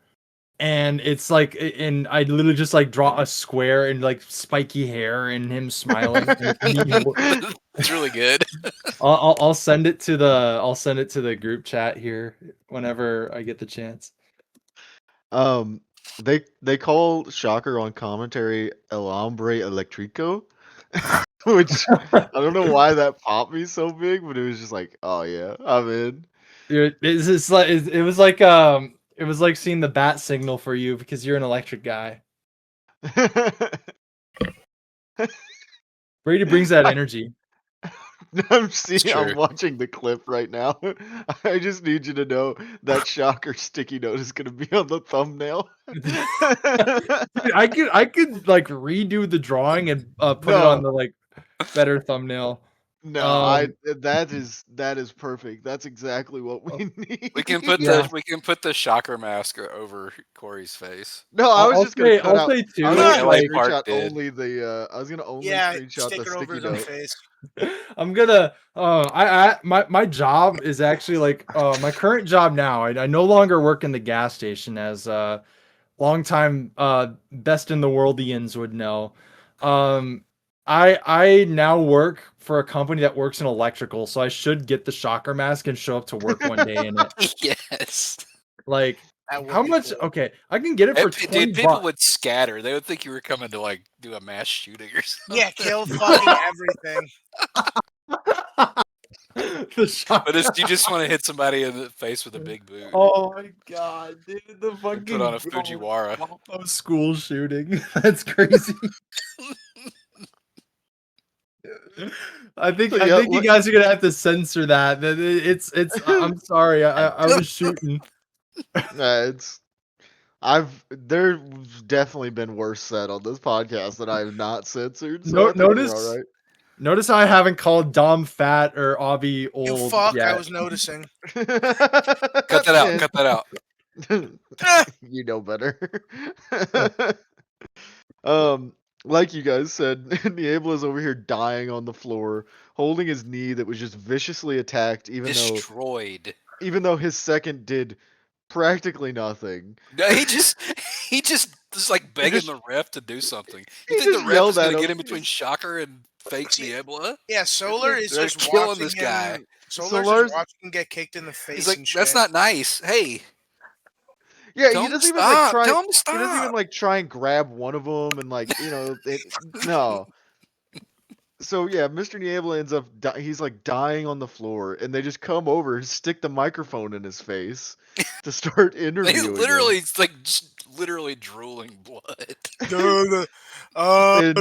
and it's like, and I literally just like draw a square and like spiky hair and him smiling. It's really good. I'll send it to the group chat here whenever I get the chance. They call Shocker on commentary El Hombre Electrico, which I don't know why that popped me so big, but it was just like, oh yeah, I'm in. Dude, it was like seeing the bat signal for you because you're an electric guy. Brady brings that energy. I'm true. watching the clip right now. I just need you to know that Shocker sticky note is gonna be on the thumbnail. Dude, I could like redo the drawing and put it No. on the like better thumbnail. No, that is perfect. That's exactly what we need. We can put Yeah. the shocker mask over Corey's face. No, I was I'll just gonna say, cut I'll out. say too. I was just gonna LA Like, Park screenshot did. only the. I was gonna only Yeah, screenshot stick the it over sticky his own note. face. I'm gonna. My job is actually like my current job now. I no longer work in the gas station, as longtime best in the worldians would know. I now work for a company that works in electrical, so I should get the shocker mask and show up to work one day in it. Yes. Like, That would how be much? cool. Okay, I can get it for 20 Dude, people bucks. would scatter. They would think you were coming to like do a mass shooting or something. Yeah, kill fucking everything. The shocker. But you just want to hit somebody in the face with a big boot. Oh my god, dude! The And fucking put on a Fujiwara. Wapo school shooting. That's crazy. I think So, yeah, you guys are gonna have to censor that. It's. I'm sorry. I was shooting. There's definitely been worse said on this podcast that I have not censored. So I think we're all right. Notice how I haven't called Dom fat or Avi old You fuck, yet. I was noticing. Cut that out. Cut that out. You know better. Like you guys said, Niebla is over here dying on the floor, holding his knee that was just viciously attacked, even Destroyed. though his second did practically nothing. No, he just was like begging the ref to do something. You think the just ref yelled is gonna at get him. in between Shocker and fake Niebla? Yeah, Solar is They're just killing watching this guy. him. Solar's Solar's- just watching him get kicked in the face. He's like, and that's shit. not nice. Hey, Yeah, tell he him doesn't to even like stop. try. Tell him to He doesn't even stop. like try and grab one of them and like no. So yeah, Mr. Niebla ends up he's like dying on the floor, and they just come over and stick the microphone in his face to start interviewing He's him. literally literally drooling blood. And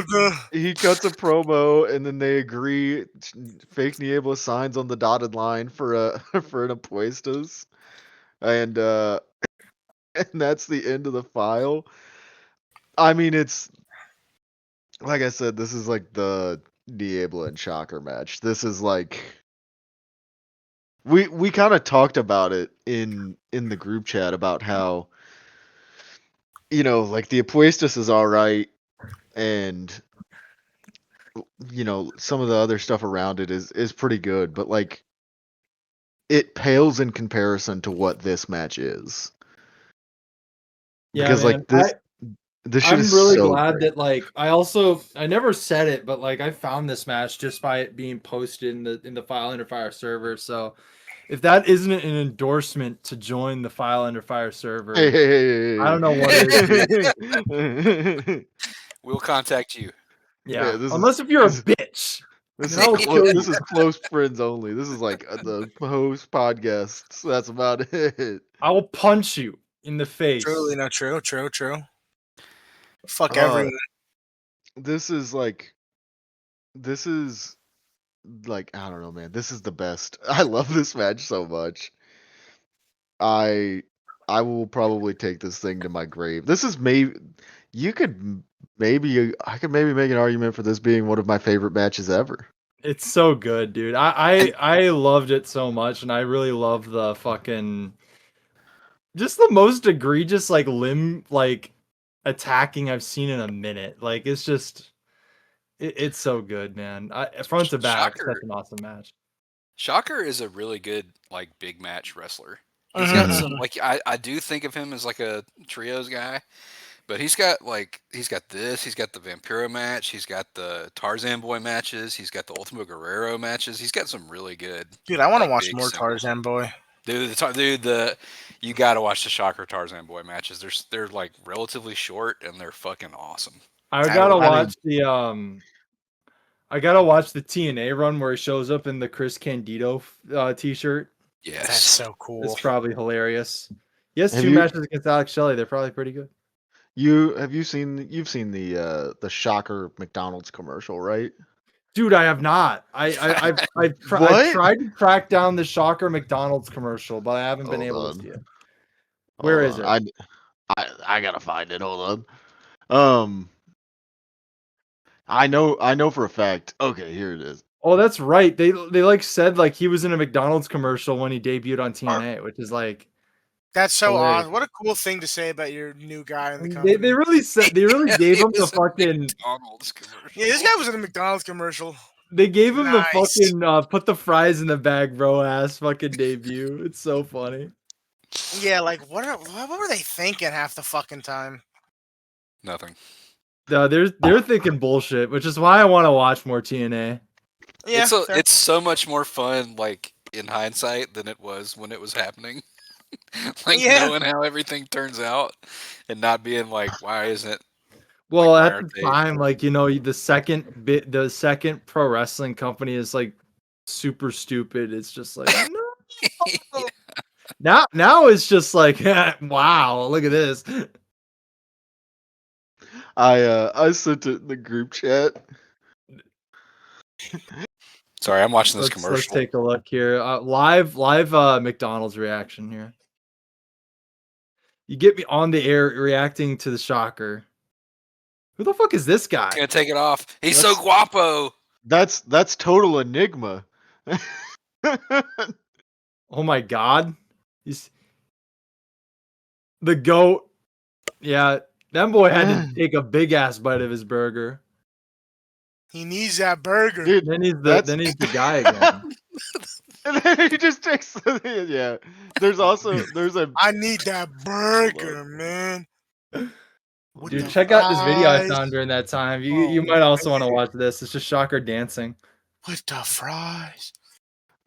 he cuts a promo, and then they agree. Fake Niebla signs on the dotted line for for an Apuestas, and and that's the end of the file. I mean, it's like I said, this is like the Niebla and Shocker match. This is like we kind of talked about it in the group chat about how like the Apuestas is all right, and some of the other stuff around it is pretty good, but like it pales in comparison to what this match is. Yeah, Because man. like this shit I'm is really so glad great. that like I never said it, but like I found this match just by it being posted in the File Under Fire server. So if that isn't an endorsement to join the File Under Fire server, Hey. I don't know what is. We'll contact you. Yeah, this unless if you're a bitch. This I will kill you. this is close friends only. This is like the host podcasts. That's about it. I will punch you in the face. Truly not true. True. Fuck everyone. This is like I don't know, man. This is the best. I love this match so much. I will probably take this thing to my grave. This is I could maybe make an argument for this being one of my favorite matches ever. It's so good, dude. I loved it so much, and I really love the fucking just the most egregious like limb like attacking I've seen in a minute. Like it's just it's so good, man. Front to back, Shocker. such an awesome match. Shocker is a really good like big match wrestler. He's got some like I do think of him as like a trios guy, but he's got this, he's got the Vampiro match, he's got the Tarzan Boy matches, he's got the Ultimo Guerrero matches. He's got some really good. Dude, I want to like, watch big more singles. Tarzan Boy. Dude, you got to watch the Shocker Tarzan Boy matches. They're like relatively short and they're fucking awesome. I gotta watch the TNA run where he shows up in the Chris Candido t-shirt. Yes, That's so cool. It's probably hilarious. Yes, Have two you- matches against Alex Shelley. They're probably pretty good. You've seen the Shocker McDonald's commercial, right? Dude, I have not. I've tried to track down the Shocker McDonald's commercial, but I haven't been able to see it. Where is it? I gotta find it. Hold on. I know for a fact. Okay, here it is. Oh, that's right. They like said like he was in a McDonald's commercial when he debuted on TNA, which is like That's so hilarious. odd. What a cool thing to say about your new guy in the And company. they really gave It him the was a fucking McDonald's commercial. Yeah, this guy was in a McDonald's commercial. they gave him the Nice. fucking put the fries in the bag, bro ass fucking debut. It's so funny. Yeah, like what were they thinking half the fucking time? Nothing. They're thinking bullshit, which is why I want to watch more TNA. Yeah, fair. It's so much more fun, like in hindsight, than it was when it was happening. Like Yeah. knowing how everything turns out, and not being like, why isn't Well, why at aren't the they? time, like the second pro wrestling company is like super stupid. It's just like no. Now it's just like wow, look at this. I sent it in the group chat. Sorry, I'm watching this Let's commercial. take a look here. Live McDonald's reaction here. You get me on the air reacting to the shocker. Who the fuck is this guy? Gonna take it off. He's That's- so guapo. That's total enigma. Oh my god. He's the GOAT. Yeah, that boy had to take a big ass bite of his burger. He needs that burger. Dude, Then he's that's- the guy again. and then he just takes the, yeah. There's a I need that burger, man. With Dude, the check out this video I fries. found during that time. You might also want to watch this. It's just Shocker dancing. With the fries.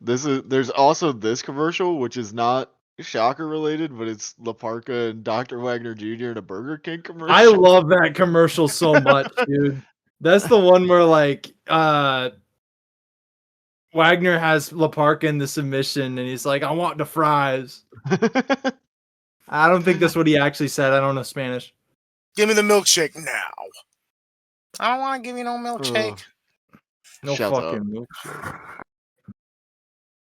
there's also this commercial which is not Shocker related, but it's La Parka and Dr. Wagner Jr. in a Burger King commercial. I love that commercial so much, dude. That's the one where like Wagner has La Parka in the submission and he's like, I want the fries. I don't think that's what he actually said. I don't know Spanish. Give me the milkshake now. I don't want to give you no milkshake. No Shut fucking up. milkshake.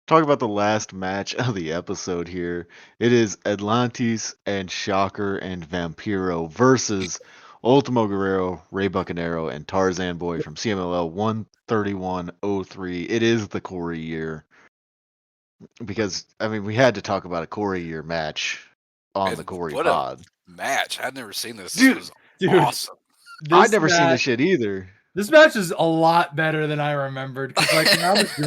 Talk about the last match of the episode here. It is Atlantis and Shocker and Vampiro versus Ultimo Guerrero, Rey Bucanero, and Tarzan Boy from CMLL 131.03. It is the Corey year. Because, I mean, we had to talk about a Corey year match on And the Corey what pod. a match! I'd never seen this. Dude, This was awesome. I'd never seen this shit either. This match is a lot better than I remembered. Because like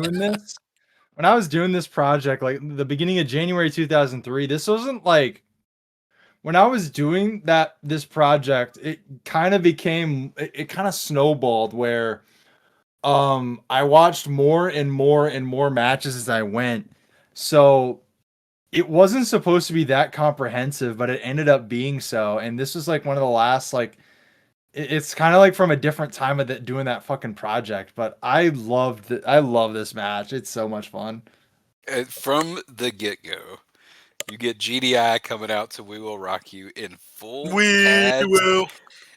when I was doing this project, like the beginning of January 2003, this wasn't like when I was doing this project, it kind of became it kind of snowballed where I watched more and more and more matches as I went. So it wasn't supposed to be that comprehensive, but it ended up being so. And this was like one of the last like it's kind of like from a different time of doing that fucking project, but I love this match. It's so much fun. And from the get-go, you get GDI coming out to We Will Rock You in full pads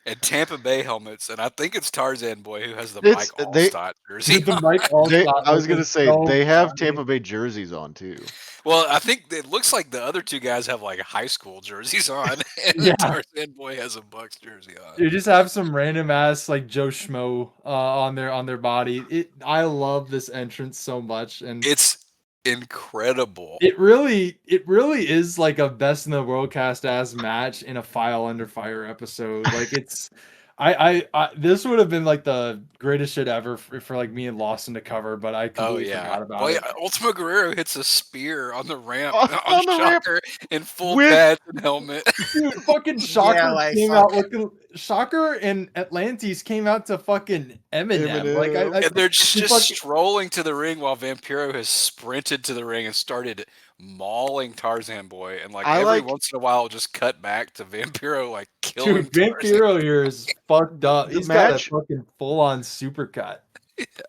and Tampa Bay helmets, and I think it's Tarzan Boy who has the Mike Allstott jersey. With the Mike Allstott, I was going to say, so they have funny. Tampa Bay jerseys on, too. Well, I think it looks like the other two guys have like high school jerseys on, and Yeah. Tarzan Boy has a Bucks jersey on. You just have some random ass like Joe Schmo on their body. I love this entrance so much, and It's incredible. it really is like a best in the world cast ass match in a File Under Fire episode. Like it's, I this would have been like the greatest shit ever for like me and Lawson to cover, but I completely forgot about it. Ultimo Guerrero hits a spear on the ramp On on the ramp Shocker in full with- pads and helmet. Dude, fucking Shocker Yeah, like, came fuck. out looking. Shocker and Atlantis came out to fucking Eminem. Like I And they're just fucking- strolling to the ring while Vampiro has sprinted to the ring and started mauling Tarzan Boy. And like I every like- once in a while, just cut back to Vampiro like killing Dude, Tarzan. Vampiro here is fucked up. The He's got match- a fucking full on supercut.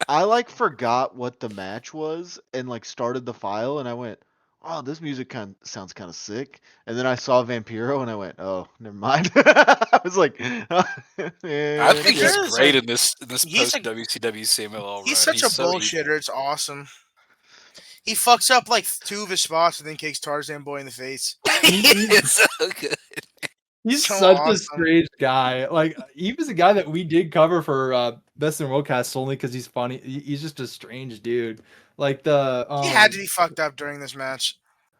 I like forgot what the match was and like started the file and I went, oh, this music sounds kind of sick. And then I saw Vampiro and I went, oh, never mind. I was like, I think Yeah, he's it's great like- in this he's post like- WCW CMLL run. He's such a so bullshitter. It's awesome. He fucks up like two of his spots and then kicks Tarzan Boy in the face. evil. It's so good. He's So such a awesome. strange guy. Like he was a guy that we did cover for Best in World Cast only because he's funny. He's just a strange dude. Like the He had to be fucked up during this match.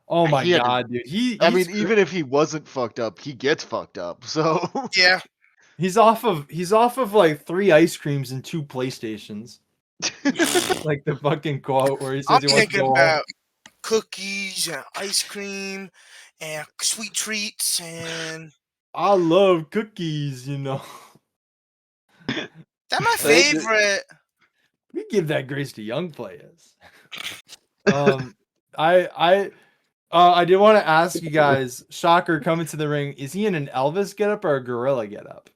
oh my He had to- god, dude. I mean, even if he wasn't fucked up, he gets fucked up. So Yeah. he's off of like 3 ice creams and 2 PlayStations. Like the fucking quote where he says I'm he wants to thinking go about home. cookies and ice cream and sweet treats and I love cookies, you know. that's my They- favorite. We give that grace to young players. I did want to ask you guys, Shocker coming to the ring, is he in an Elvis getup or a gorilla getup?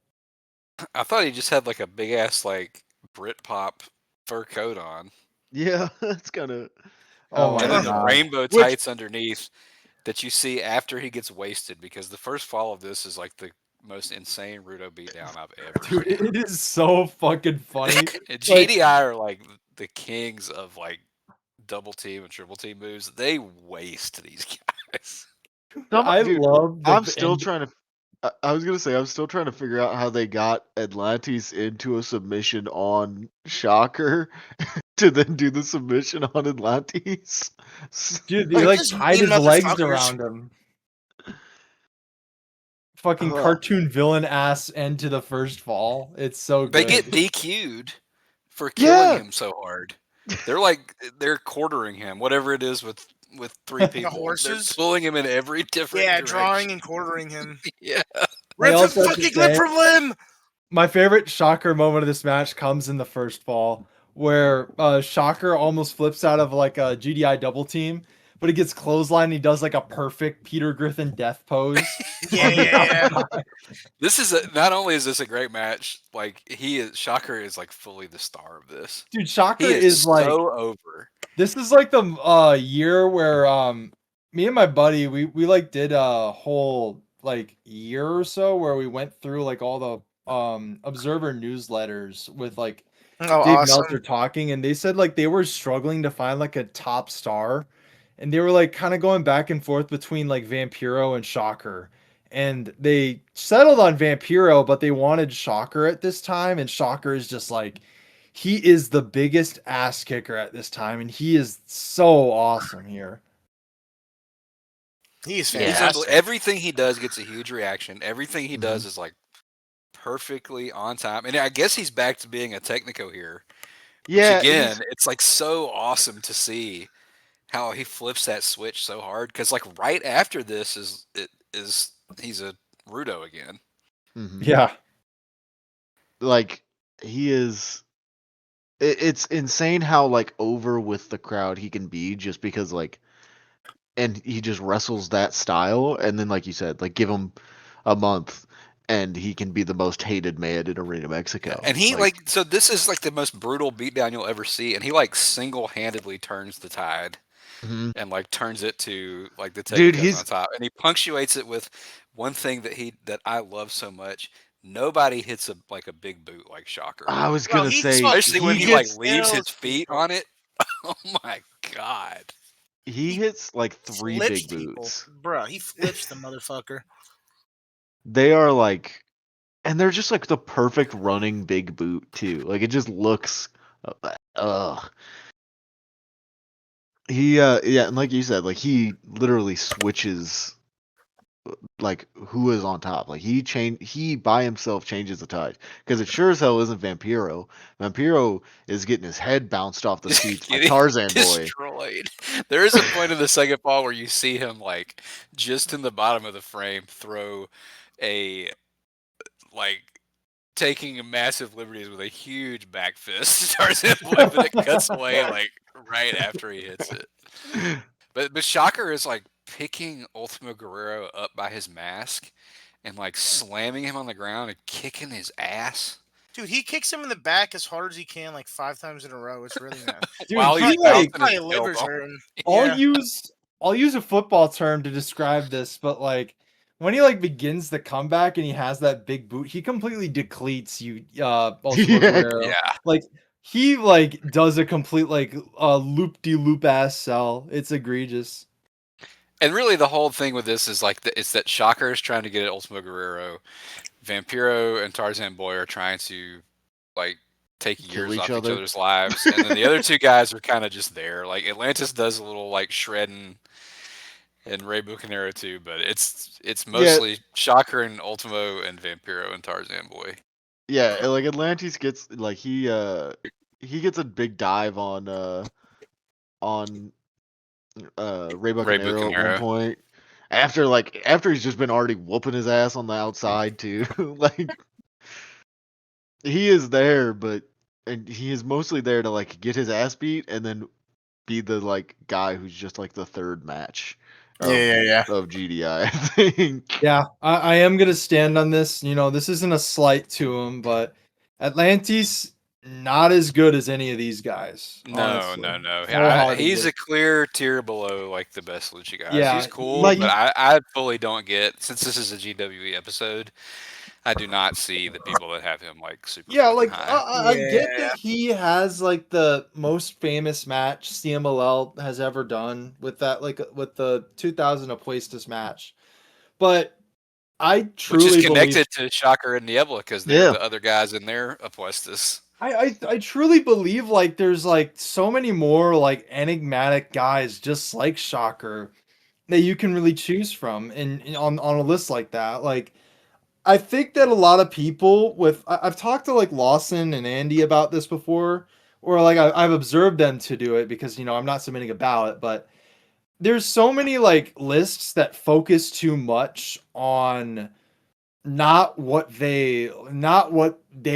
I thought he just had like a big ass like Britpop fur coat on, yeah, that's kind of. Oh my and then the God. rainbow tights underneath that you see after he gets wasted. Because the first fall of this is like the most insane Rudo beatdown I've ever Dude, seen. it is so fucking funny. And GDI are like the kings of like double team and triple team moves. They waste these guys. I'm still trying to. I was gonna say I'm still trying to figure out how they got Atlantis into a submission on Shocker to then do the submission on Atlantis. Dude, they like Those tied mean his legs motherfuckers. around him. Fucking Ugh. cartoon villain ass end to the first fall. It's so They good. get DQ'd for killing Yeah. him so hard. They're quartering him, whatever it is with 3 people. horses? They're pulling him in every different Yeah, direction. drawing and quartering him. Yeah. Rip him also have to fucking limb say- from limb. My favorite Shocker moment of this match comes in the first fall, where Shocker almost flips out of like a GDI double team, but he gets clothesline. He does like a perfect Peter Griffin death pose. Yeah. This is not only is this a great match, like Shocker is like fully the star of this. Dude, Shocker He is is like so over. this is like the year where me and my buddy we like did a whole like year or so where we went through like all the Observer newsletters with like Oh, Dave awesome. Meltzer talking, and they said like they were struggling to find like a top star, and they were like kind of going back and forth between like Vampiro and Shocker, and they settled on Vampiro, but they wanted Shocker at this time, and Shocker is just like he is the biggest ass kicker at this time, and he is so awesome here. He is He's fantastic. everything he does gets a huge reaction. Everything he Mhm. does is like perfectly on time. And I guess he's back to being a technico here. Yeah. Which again, it's like so awesome to see how he flips that switch so hard. Because like right after this he's a Rudo again. Mhm. Yeah, Like he is. It's insane how like over with the crowd he can be just because like, and he just wrestles that style, and then like you said, like give him a month, and he can be the most hated man in Arena Mexico. And he so this is like the most brutal beatdown you'll ever see. And he like single-handedly turns the tide. Mhm. And like turns it to like the Dude, technicos he's- on top, and he punctuates it with one thing that I love so much. Nobody hits a big boot like Shocker, I was Bro, gonna he say, fucking especially when he gets, like leaves his kills feet people. on it. Oh my god! he hits like 3 Flips big people. boots. Bruh, he flips the motherfucker. They are like, and they're just like the perfect running big boot too. Like it just looks, He yeah, and like you said, like he literally switches like who is on top. Like he by himself changes the tide. Because it sure as hell isn't Vampiro. Vampiro is getting his head bounced off the seats by Getting Tarzan Boy. destroyed. There is a point in the second fall where you see him like just in the bottom of the frame throw a like taking massive liberties with a huge back fist to Tarzan Boy, but it cuts away like right after he hits it. But Shocker is like picking Ultimo Guerrero up by his mask and like slamming him on the ground and kicking his ass. Dude, he kicks him in the back as hard as he can, like 5 times in a row. It's really nice. dude, While he he's like bouncing his My liver's elbow. hurting. I'll use a football term to describe this, but like when he like begins the comeback and he has that big boot, he completely depletes you, Ultimo Yeah. Guerrero. Yeah. Like he like does a complete like loop-de-loop ass sell. It's egregious. And really, the whole thing with this is like it's that Shocker is trying to get at Ultimo Guerrero, Vampiro and Tarzan Boy are trying to like take Kill years each off each other. other's lives, and then the other two guys are kind of just there. Like Atlantis does a little like shredding, and Ray Bucanero too, but it's Yeah, mostly Shocker and Ultimo and Vampiro and Tarzan Boy. yeah. And, like Atlantis gets like he gets a big dive on Ray Ray Bucanero at one Bucanero. point. After he's just been already whooping his ass on the outside too. Like he is there, but and he is mostly there to like get his ass beat and then be the like guy who's just like the third match Yeah. of GDI, I think. Yeah, I am gonna stand on this. You know, this isn't a slight to him, but Atlantis not as good as any of these guys. No. He's Wholeheartedly. a clear tier below like the best Lucha guys. Yeah, He's cool, Like- but I fully don't get, since this is a GWE episode, I do not see the people that have him like super. Yeah, fucking like high. I get that he has like the most famous match CMLL has ever done with that, like with the 2000 Apuestas match, but I truly Which is believe connected to Shocker and Niebla because they're the other guys in their apuestas. I truly believe like there's like so many more like enigmatic guys just like Shocker that you can really choose from on a list like that. Like I think that a lot of people I've talked to like Lawson and Andy about this before, or like I've observed them to do it because you know I'm not submitting a ballot, but there's so many like lists that focus too much on not what they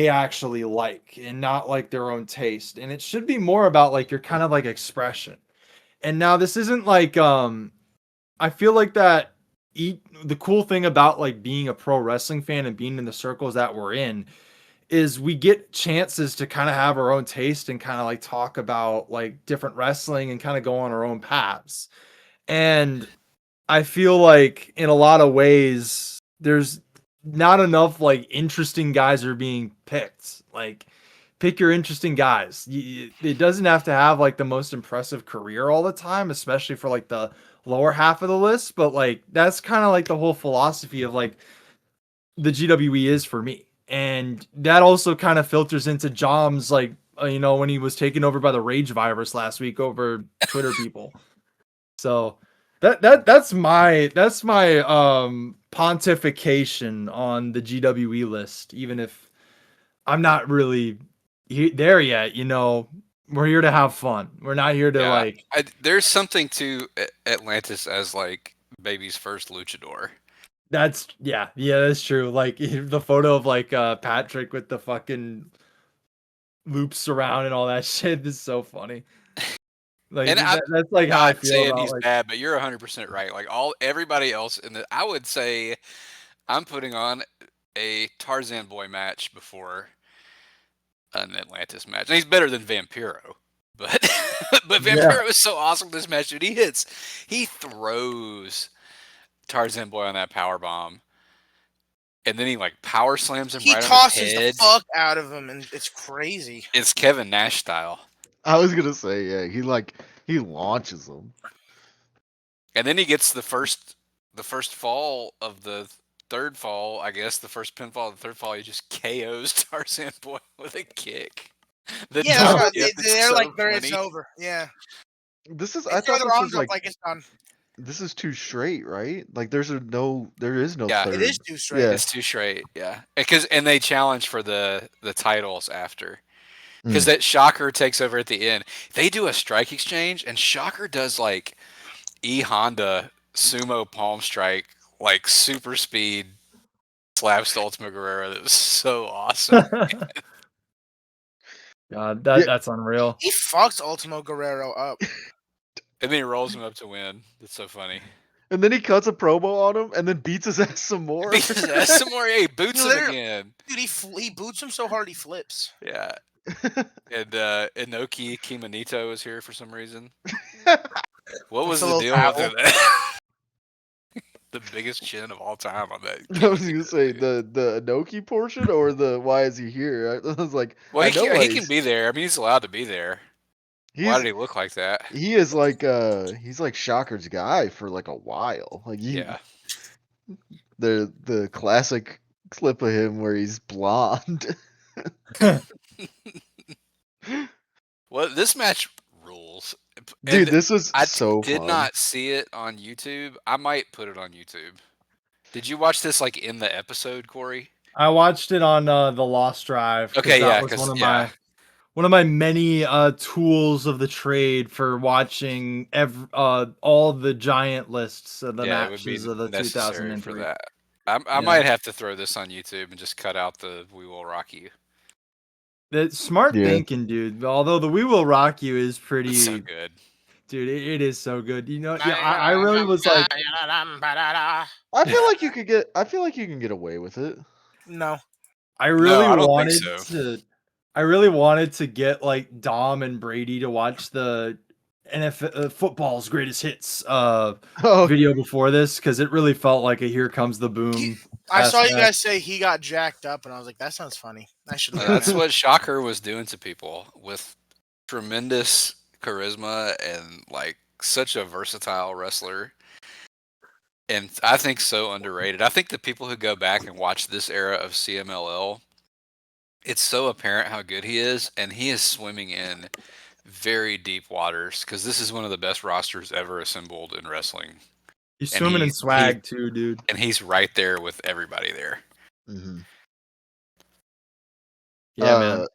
actually like and not like their own taste, and it should be more about like your kind of like expression. And now this isn't like I feel like that the cool thing about like being a pro wrestling fan and being in the circles that we're in is we get chances to kind of have our own taste and kind of like talk about like different wrestling and kind of go on our own paths. And I feel like in a lot of ways there's not enough like interesting guys are being picked. Like pick your interesting guys. It doesn't have to have like the most impressive career all the time, especially for like the lower half of the list, but like that's kind of like the whole philosophy of like the GWE is for me. And that also kind of filters into Jom's like you know, when he was taken over by the rage virus last week over Twitter people. So that's my pontification on the GWE list, even if I'm not really there yet. You know, we're here to have fun. We're not here to like. There's something to Atlantis as like baby's first luchador. That's that's true. Like the photo of like Patrick with the fucking loops around and all that shit is so funny. Like And that's like how I feel saying about he's like, bad, but you're 100% right. Like everybody else in the, I would say I'm putting on a Tarzan Boy match before an Atlantis match. And he's better than Vampiro. But but Vampiro is so awesome this match, dude. He throws Tarzan Boy on that power bomb. And then he like power slams him right on his head. He tosses the fuck out of him, and it's crazy. It's Kevin Nash style. I was gonna say, yeah, he launches them. And then he gets the first fall of the third fall, I guess, the first pinfall of the third fall, he just KOs Tarzan Boy with a kick. They're like, it's over. Yeah. This is, They I throw thought their this arms was up like it's done. this is too straight, right? Like there is no Yeah, third. It is too straight. Yeah. It's too straight, yeah. And they challenge for the titles after. Because that Shocker takes over at the end. They do a strike exchange, and Shocker does like Honda sumo palm strike, like super speed slaps the Ultimo Guerrero. That was so awesome. God, that's unreal. He fucks Ultimo Guerrero up. And then he rolls him up to win. That's so funny. And then he cuts a promo on him and then beats his ass some more. Beats his ass some more. Yeah, he boots him again. Dude, he boots him so hard he flips. Yeah. And Inoki Kimanito is here for some reason. What was the deal with that? The biggest chin of all time on that. I was gonna say the Inoki portion or the why is he here? I was like, well, he can be there. I mean, he's allowed to be there. Why did he look like that? He is he's like Shocker's guy for like a while. Like Yeah. the classic clip of him where he's blonde. Well, this match rules. Dude, And this was I so did fun. not see it on YouTube. I might put it on YouTube. Did you watch this like in the episode, Corey? I watched it on the Lost Drive. Okay, yeah, that was because one of my many tools of the trade for watching all the giant lists of the it would be matches of the necessary for 2003. that. I might have to throw this on YouTube and just cut out the "We Will Rock You." That's smart Yeah. thinking, dude. Although the "We Will Rock You" is pretty It's so good. Dude, it is so good. You know, yeah, I really was like, I feel like you can get away with it. No. I really I don't think wanted so. I really wanted to get like Dom and Brady to watch the NFL football's greatest hits video before this because it really felt like a "Here Comes the Boom." I saw you match. guys say he got jacked up, and I was like, that sounds funny. I should. That's what Shocker was doing to people with tremendous charisma and like such a versatile wrestler. And I think so underrated. I think the people who go back and watch this era of CMLL, it's so apparent how good he is, and he is swimming in very deep waters because this is one of the best rosters ever assembled in wrestling. He's swimming in swag too, dude. And he's right there with everybody there. Mm-hmm. Yeah,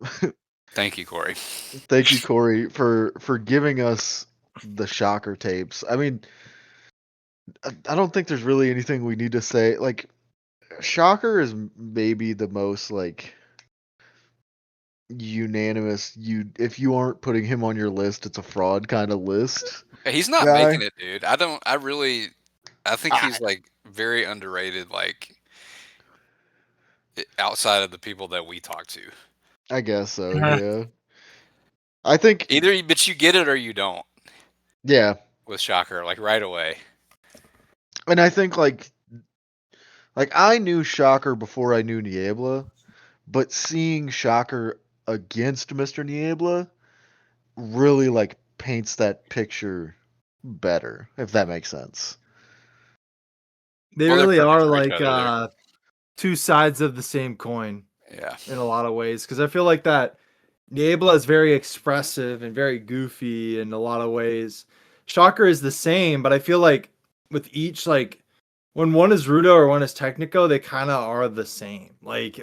man. Thank you, Corey. Thank you, Corey, for giving us the Shocker tapes. I mean, I don't think there's really anything we need to say. Like, Shocker is maybe the most like unanimous. If you aren't putting him on your list, it's a fraud kind of list. He's not making it, dude. I think he's like very underrated, like outside of the people that we talk to. I guess so, yeah. I think but you get it or you don't. Yeah. With Shocker, like right away. And I think like I knew Shocker before I knew Niebla, but seeing Shocker against Mr. Niebla really like paints that picture better, if that makes sense. They really are like two sides of the same coin. Yeah. In a lot of ways. Because I feel like that Niebla is very expressive and very goofy in a lot of ways. Shocker is the same, but I feel like with each, like, when one is Rudo or one is Technico, they kind of are the same. Like,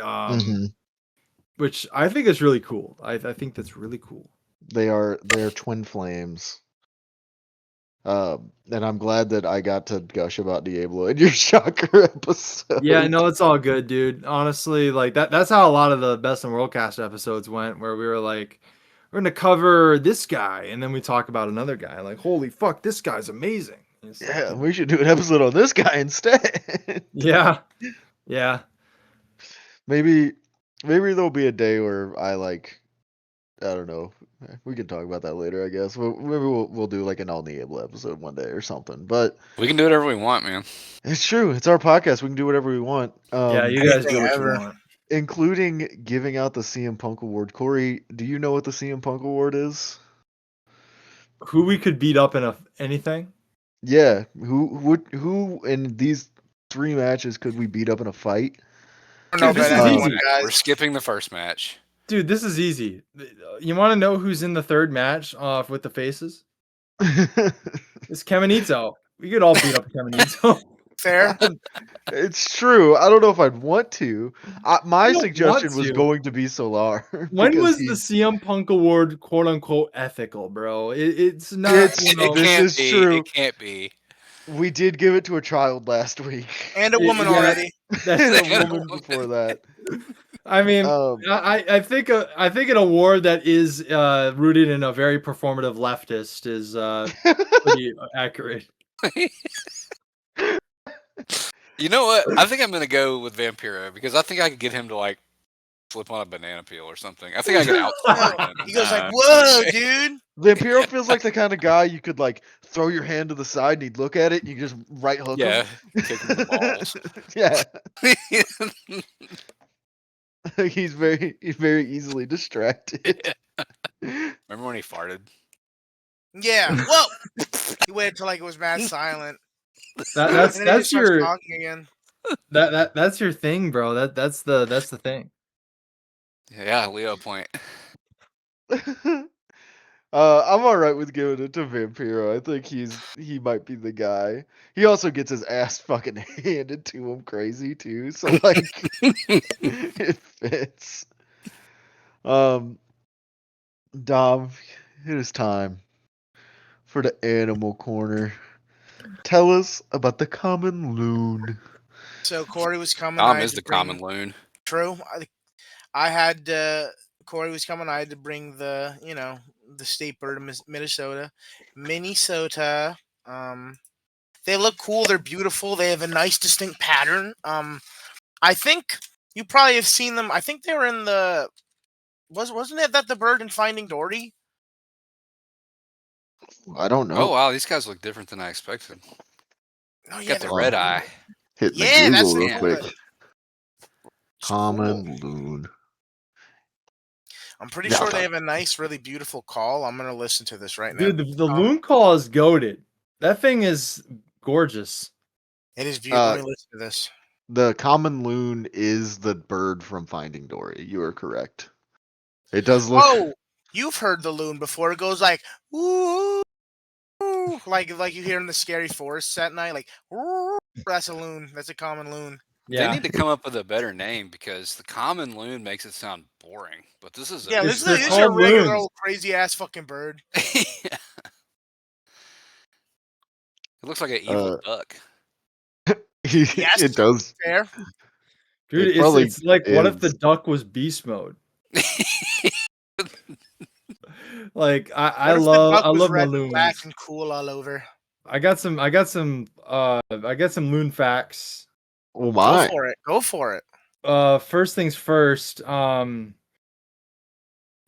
which I think is really cool. I think that's really cool. They're twin flames. And I'm glad that I got to gush about Niebla in your Shocker episode. Yeah, no, it's all good, dude. Honestly, like that's how a lot of the Best in Worldcast episodes went, where we were like, we're gonna cover this guy, and then we talk about another guy. Like, holy fuck, this guy's amazing. Yeah, we should do an episode on this guy instead. Yeah. Maybe there'll be a day where I don't know. We can talk about that later, I guess. Maybe we'll do like an all Niebla episode one day or something. But we can do whatever we want, man. It's true. It's our podcast. We can do whatever we want. Yeah, you guys do what you want. Including giving out the CM Punk Award. Corey, do you know what the CM Punk Award is? Who we could beat up in anything? Yeah. Who in these 3 matches could we beat up in a fight? Dude, this is easy. We're skipping the first match. Dude, this is easy. You want to know who's in the third match with the faces? It's Caminito. We could all beat up Caminito. Fair. It's true. I don't know if I'd want to. My suggestion was going to be Solar. When was the CM Punk Award "quote unquote" ethical, bro? It's not. This is true. It can't be. We did give it to a child last week, and a woman already. And a woman before that. I mean, I think an award that is rooted in a very performative leftist is pretty accurate. You know what? I think I'm gonna go with Vampiro because I think I could get him to like flip on a banana peel or something. I think I could outsmart him. He goes like, "Whoa, dude!" Vampiro feels like the kind of guy you could like throw your hand to the side and he'd look at it and you just right hook him. Kick him in the balls. Yeah. He's very easily distracted. Remember when he farted? Yeah. Whoa. He waited till like it was mad silent. That's And then he that's just starts your talking again. that's your thing, bro. That's the thing. Yeah, Leo point. I'm all right with giving it to Vampiro. I think he might be the guy. He also gets his ass fucking handed to him crazy too. So like it fits. Dom, it is time for the animal corner. Tell us about the common loon. So Corey was coming. Tom I had is to the bring. common loon. True. I had Corey was coming. I had to bring the state bird of Minnesota. Minnesota. They look cool. They're beautiful. They have a nice, distinct pattern. I think you probably have seen them. I think they were in the. Wasn't it that the bird in Finding Dory? I don't Oh know. wow, these guys look different than I expected. Oh yeah, Got the they're red cool. eye. Hitting the Yeah, that's Google the real name quick. of it. It's Common cool. loon. I'm pretty Yeah. sure they have a nice, really beautiful call. I'm gonna listen to this right Dude, now. the loon call is goated. That thing is gorgeous. It is beautiful. Let me listen to this. The common loon is the bird from Finding Dory. You are correct. It does look. Oh, you've heard the loon before. It goes like ooh, like you hear in the scary forests at night, like ooh, that's a loon. That's a common loon. They Yeah. need to come up with a better name because the common loon makes it sound boring. But this is Yeah, It's- this they're is a called regular loons. old crazy ass fucking bird. It looks like an evil duck. Yes, It does. fair. Dude, It probably it's like what if the is. duck was beast mode? Like I What if the duck I was love my red and black loons. and cool all over? I got some loon facts. Oh Go my. for it. Go for it. First things first,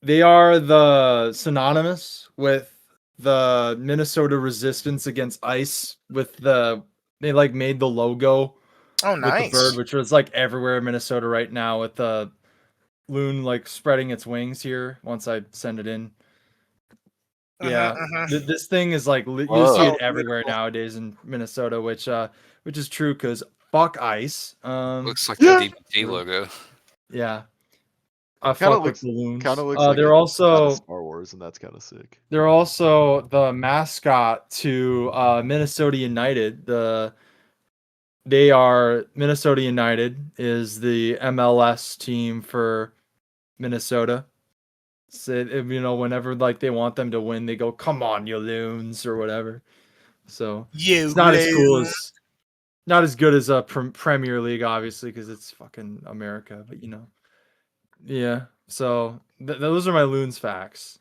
they are the synonymous with the Minnesota resistance against ice with they like made the logo Oh, with the nice. bird, which is like everywhere in Minnesota right now with the loon like spreading its wings here once I send it in. Yeah. This thing is like you'll see Whoa. it everywhere nowadays in Minnesota, which is true because fuck ice. Looks like Yeah. the DPT logo. Yeah. I Kinda fuck with looks- balloons. Kind of looks like they're a also Star Wars, and that's kind of sick. they're also the mascot to Minnesota United. They are Minnesota United is the MLS team for Minnesota. So whenever like they want them to win, they go, "Come on, you loons" or whatever. So it's not as cool as not as good as a Premier League, obviously, because it's fucking America. But yeah. So those are my loons facts.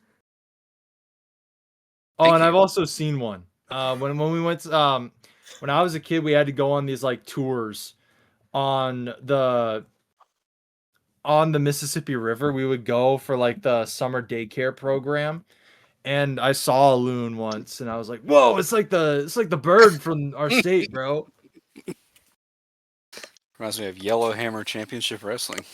Oh, Thank and you. I've also seen one. When we went when I was a kid, we had to go on these like tours on the Mississippi River. We would go for like the summer daycare program, and I saw a loon once, and I was like, "Whoa, it's like the bird from our state, bro." Reminds me of Yellowhammer Championship Wrestling.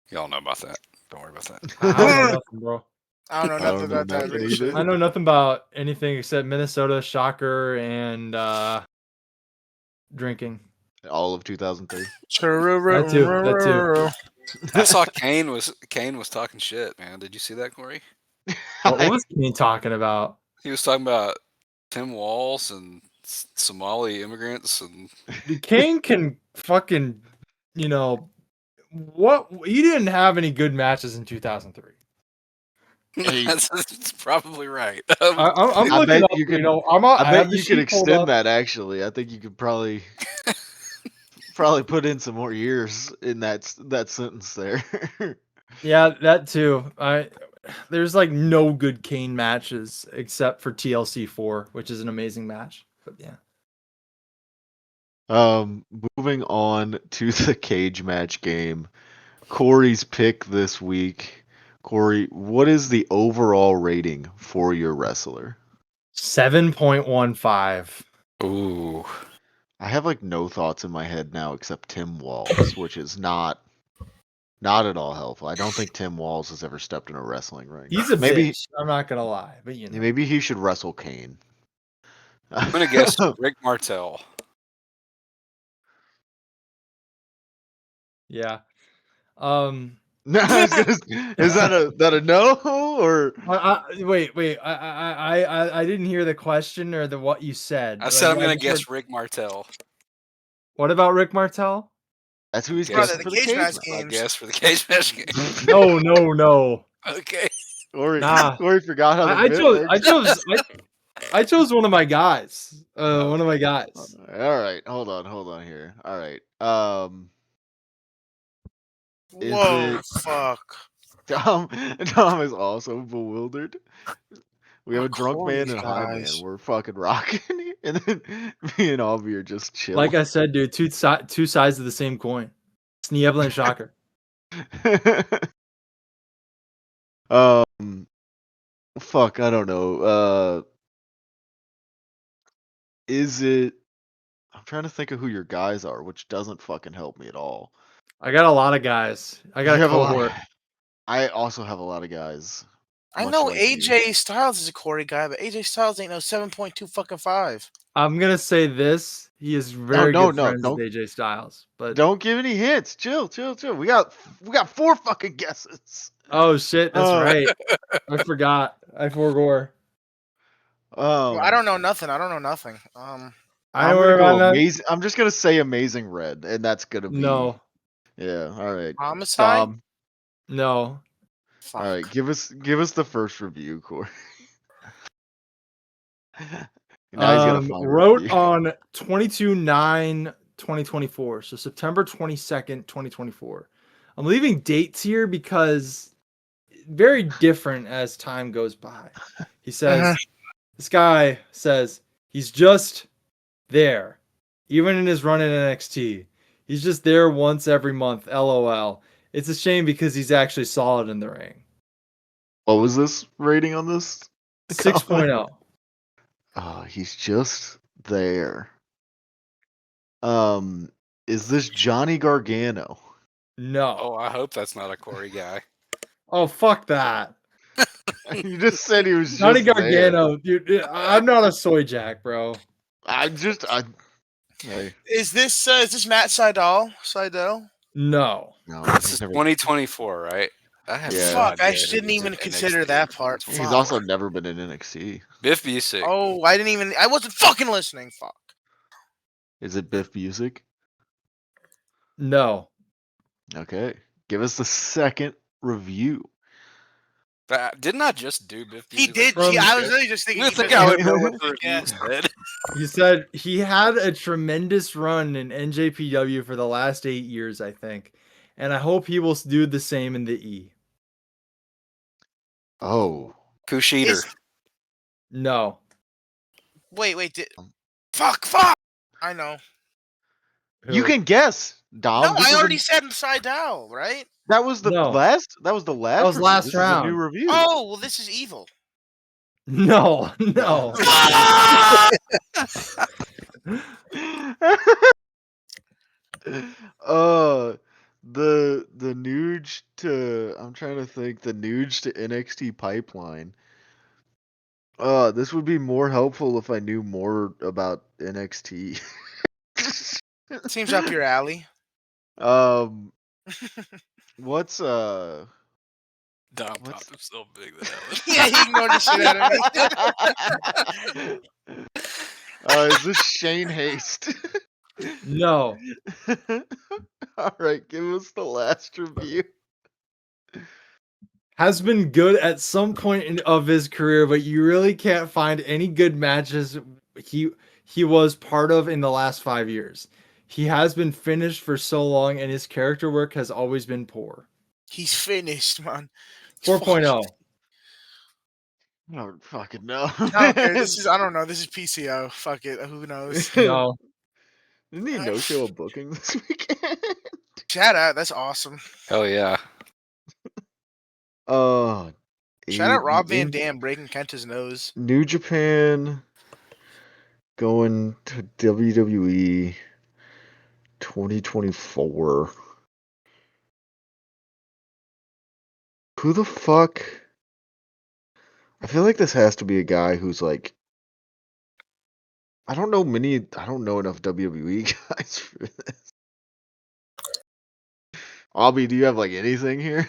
Y'all know about that. Don't worry about that. I don't know nothing, bro. I don't know I nothing don't know about that. nothing Really. either. I know nothing about anything except Minnesota, shocker, and drinking. All of 2003. That too. I saw Kane was talking shit, man. Did you see that, Corey? What was Kane talking about? He was talking about Tim Walz and Somali immigrants and Kane can fucking, what he didn't have any good matches in 2003. that's probably right. I'm I looking bet up, you could. I I have bet the you could sheet pulled extend up. that. Actually, I think you could probably put in some more years in that sentence there. Yeah, that too. There's like no good Kane matches except for TLC 4, which is an amazing match. But yeah. Moving on to the cage match game. Corey's pick this week. Corey, what is the overall rating for your wrestler? 7.15. Ooh. I have like no thoughts in my head now except Tim Walz, which is not Not at all helpful. I don't think Tim Walls has ever stepped in a wrestling ring. He's a maybe bitch. I'm not gonna lie, but you know. maybe he should wrestle Kane. I'm gonna guess Rick Martel. Yeah. No, I was gonna, is that a no or Wait. I didn't hear the question or the what you said. I said I'm gonna just guess heard- Rick Martel. What about Rick Martel? that's who he's Guess- guessing the for the cage cage match match. game. I guess for the cage match game. No. Okay. Or Nah. or he forgot how the I bit chose works. I chose one of my guys. One of my guys. All right, hold on here. All right, Is Whoa, it- fuck. Tom is also bewildered. We have a drunk Corey, man and a high man. guys. We're fucking rocking, and then me and Albie are just chilling. Like I said, dude, two sides of the same coin. It's Niebla and Shocker. Fuck, I don't know. Is it? I'm trying to think of who your guys are, which doesn't fucking help me at all. I got a lot of guys. I got You a have a lot- cohort. I also have a lot of guys. I much know like you. AJ Styles is a Corey guy, but AJ Styles ain't no 7.2 fucking 5. I'm gonna say this. He is very no, good friends don't- with AJ Styles. But Don't give any hints. Chill. We got 4 fucking guesses. oh shit, that's Uh, right. I forgot. I forgore. I don't know nothing. I I'm don't gonna worry go about that. amazing. I'm just gonna say Amazing Red, and that's gonna be No, Yeah. All right. Homicide? Tom. no. Fuck. All right. Give us the first review, Corey. Now he's gonna find a Wrote review. on 22/9/2024, so September 22nd, 2024. I'm leaving dates here because very different as time goes by. He says, this guy says he's just there, even in his run in NXT. He's just there once every month. LOL. It's a shame because he's actually solid in the ring. What was this rating on this? 6.0. Oh, he's just there. Is this Johnny Gargano? No. Oh, I hope that's not a Corey guy. Oh, fuck that. You just said he was Johnny just there. Gargano, dude. I'm not a soy jack, bro. Hey. Is this Matt Seidel? No. No, This he's is never. 2024, right? I have Yeah. no Fuck, I idea who didn't was even in consider NXT that in part. 2024. He's also never been in NXT. Biff Busick. Oh, I wasn't fucking listening. Fuck. Is it Biff Busick? No. Okay. Give us the second review. Didn't I just do Biff Busick? He did. From- I was really just thinking. You he think just- I would know what the Yeah. review said? He said he had a tremendous run in NJPW for the last 8 years, I think. And I hope he will do the same in the E. Oh. Kushida. Is- No. Wait. Fuck. I know. You Who? can guess, Dom. No, This I is already said Seidel, right? that was the No. last. That was the last. That was review. last This is a round. new review. Oh, well, this is evil. No. The Nuge to I'm trying to think the Nuge to NXT pipeline. This would be more helpful if I knew more about NXT. Seems up your alley. What's Dom What's- popped himself big the hell. Yeah, he ignored the shit out of me. Is this Shane Haste? No. All right, give us the last review. Has been good at some point of his career, but you really can't find any good matches he was part of in the last 5 years. He has been finished for so long, and his character work has always been poor. He's finished, man. 4.0. I don't fucking know. I don't care. I don't know. This is PCO. Fuck it. Who knows? No. Didn't he no show a booking this weekend? Shout out. That's awesome. Hell yeah. Shout out Rob Van in Dam breaking Kenta's nose. New Japan going to WWE 2024. Who the fuck? I feel like this has to be a guy who's like. I don't know enough WWE guys for this. Abby, do you have like anything here?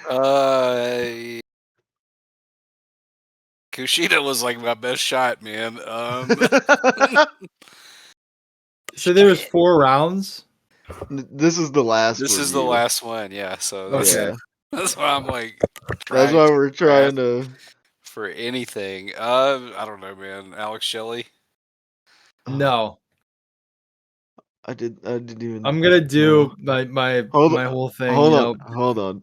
Kushida was like my best shot, man. So there was 4 rounds. This is the last. This is the review. last one, yeah. So that's, Okay. that's why I'm like. That's why we're trying to. For anything. I don't know, man. Alex Shelley. No. I didn't even. I'm gonna do my whole thing. Hold on.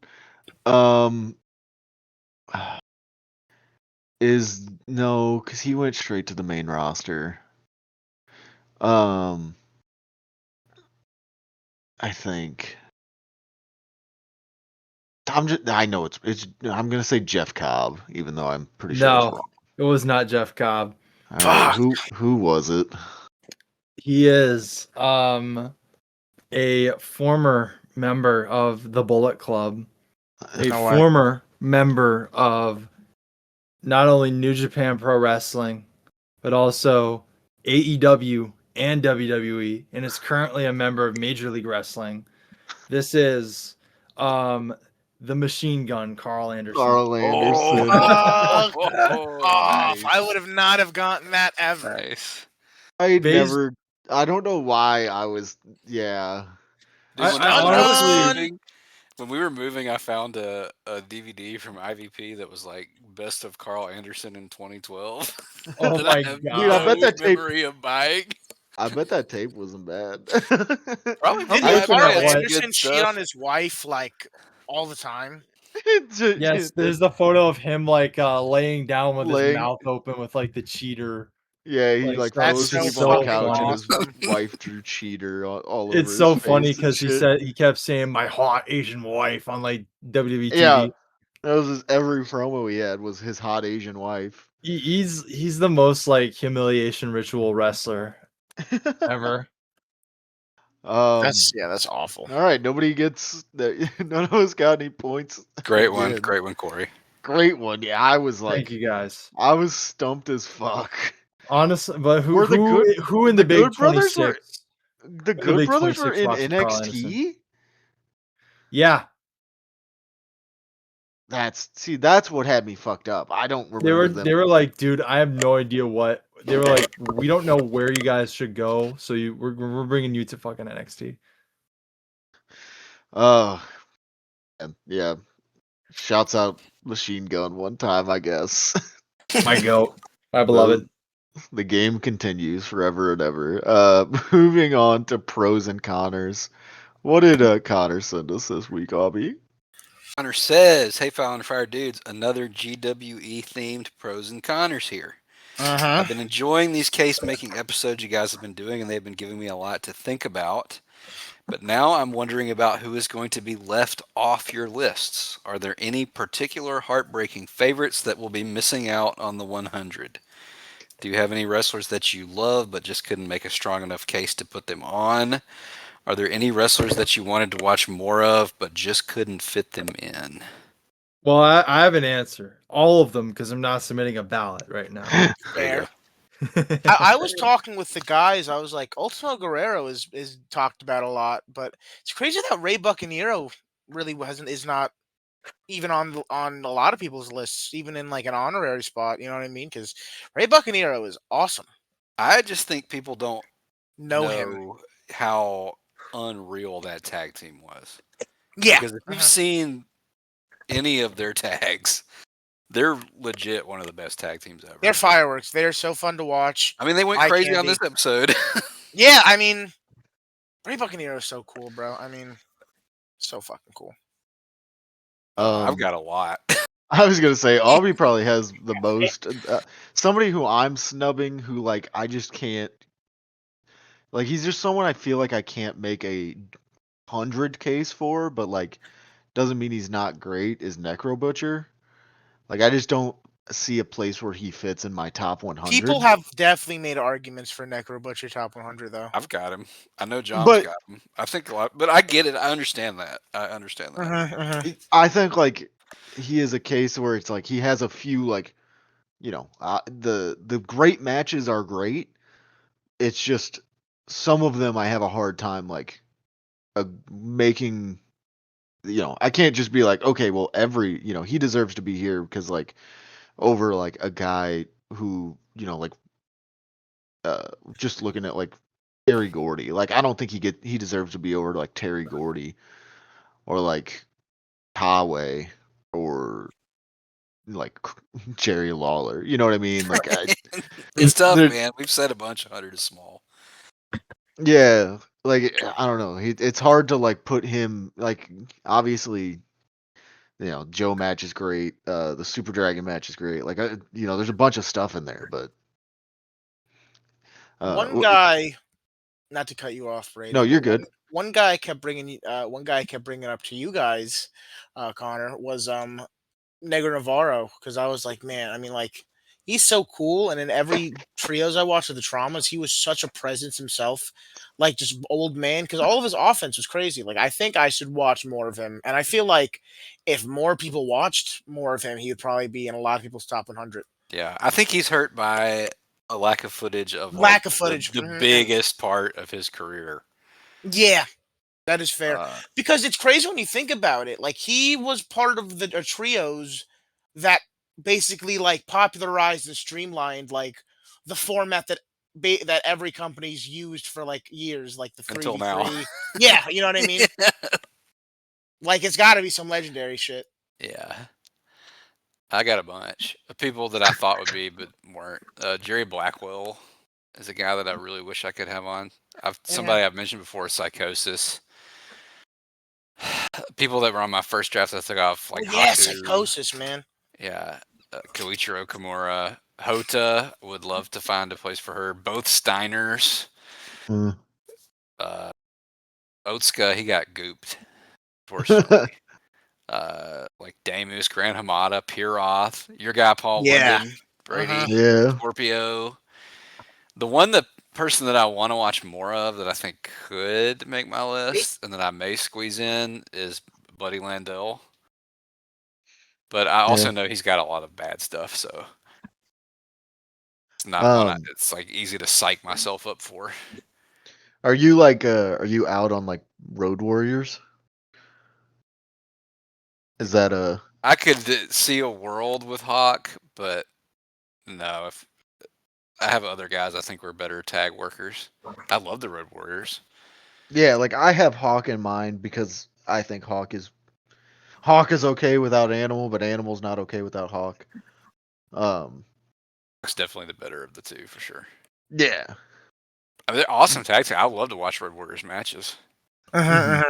No, because he went straight to the main roster. I think. I know it's. I'm gonna say Jeff Cobb, even though I'm pretty sure it's No, wrong. it was not Jeff Cobb. All right, who was it? He is a former member of the Bullet Club, a No way. former member of not only New Japan Pro Wrestling, but also AEW and WWE, and is currently a member of Major League Wrestling. This is the Machine Gun, Carl Anderson. Carl Anderson. Nice. I would have not have gotten that ever. Nice. I don't know why I was. Yeah. Dude, I when we were moving, I found a DVD from IVP that was like best of Carl Anderson in 2012. Oh that my I have God. Dude, I bet no that tape. memory of buying. I bet that tape wasn't bad. Probably Didn't looking Carl at what- Anderson cheat on his wife like all the time? Yes, there's the photo of him like laying down with his Laying- mouth open with like the cheater. Yeah, he like stuff, throws which is people on the so couch funny. and his wife drew cheater all over It's his so face funny and because shit. he kept saying my hot Asian wife on like WWE TV. Yeah, that was every promo he had was his hot Asian wife. He's the most like humiliation ritual wrestler ever. That's awful. All right, nobody gets that. None of us got any points. Great one, again. Corey. Great one. Yeah, I was like, Thank you guys. I was stumped as fuck. Honestly, but Were the who in the big Good Brothers 26? The Good big Brothers were 26 in watched Carl Anderson. NXT. Yeah, That's what had me fucked up. I don't remember them. they were like, dude, I have no idea what they were like. We don't know where you guys should go, so we're bringing you to fucking NXT. Yeah. Shouts out Machine Gun one time, I guess. My goat, my beloved. The game continues forever and ever. Moving on to pros and connors. What did Connor send us this week, Abby? Connor says, "Hey, Fire and Fire dudes, another GWE themed pros and connors here. I've been enjoying these case making episodes you guys have been doing, and they've been giving me a lot to think about. But now I'm wondering about who is going to be left off your lists. Are there any particular heartbreaking favorites that will be missing out on the 100? Do you have any wrestlers that you love but just couldn't make a strong enough case to put them on? Are there any wrestlers that you wanted to watch more of but just couldn't fit them in?" Well, I have an answer. All of them, because I'm not submitting a ballot right now. There you go. I was talking with the guys. I was like, Ultimo Guerrero is talked about a lot, but it's crazy that Ray Buccaneero really is not even on a lot of people's lists, even in like an honorary spot. You know what I mean? Because Ray Buccaneero is awesome. I just think people don't Know him. how unreal that tag team was. Yeah. Because if you've seen any of their tags, they're legit one of the best tag teams ever. They're fireworks. They're so fun to watch. I mean, they went Eye crazy on candy. this episode. Yeah, I mean, Ray Buccaneero is so cool, bro. I mean, so fucking cool. I've got a lot. I was gonna say Aubrey probably has the most. Somebody who I'm snubbing, who like I just can't. Like he's just someone I feel like I can't make a 100 case for, but like doesn't mean he's not great. Is Necro Butcher? Like I just don't see a place where he fits in my top 100. People have definitely made arguments for Necro Butcher top 100, though. I've got him. I know John's got him. I think a lot, but I get it. I understand that. I think like he is a case where it's like he has a few like, the great matches are great. It's just some of them I have a hard time like making. I can't just be like, okay, well, he deserves to be here because like over like a guy who like just looking at like Terry Gordy. Like I don't think he deserves to be over like Terry Gordy or like Conway or like Jerry Lawler. You know what I mean? Like It's tough, there- man. We've said a bunch. 100 is small. yeah, like I don't know. It's hard to like put him like obviously. Joe match is great. The Super Dragon match is great. Like there's a bunch of stuff in there, but One guy, not to cut you off, Brady. no, you're but good. One guy kept bringing. One guy kept bringing up to you guys, Connor, was Negro Navarro, because I was like, man, I mean, like, he's so cool, and in every trios I watched of the Traumas, he was such a presence himself, like just old man, because all of his offense was crazy. Like, I think I should watch more of him, and I feel like if more people watched more of him, he would probably be in a lot of people's top 100. Yeah, I think he's hurt by a lack of footage of Lack of footage, the mhm, biggest part of his career. Yeah, that is fair. Uh, Because it's crazy when you think about it. Like, he was part of the trios that basically like popularized and streamlined like the format that that every company's used for like years, like the Until now. 3v3. Yeah, you know what I mean? Like, it's got to be some legendary shit. Yeah. I got a bunch of people that I thought would be, but weren't. Jerry Blackwell is a guy that I really wish I could have on. Somebody I've mentioned before, Psychosis. People that were on my first draft that took off, like Yeah, Haku. Psychosis, man. Yeah, Koichiro Kimura. Hota, would love to find a place for her. Both Steiners. Mm. Otsuka, he got gooped, unfortunately. Like Damus, Grand Hamada, Piroth, your guy Paul Yeah. Linden, Brady, Yeah. Scorpio. The person that I want to watch more of that I think could make my list and that I may squeeze in is Buddy Landell. But I also know he's got a lot of bad stuff, so it's not one it's like easy to psych myself up for. Are you out on like Road Warriors? Is that I could see a world with Hawk, but no, if I have other guys I think were better tag workers. I love the Road Warriors. Yeah, like I have Hawk in mind because I think Hawk is okay without Animal, but Animal's not okay without Hawk. It's definitely the better of the two for sure. Yeah. I mean, they're awesome tag team. I love to watch Road Warriors matches. But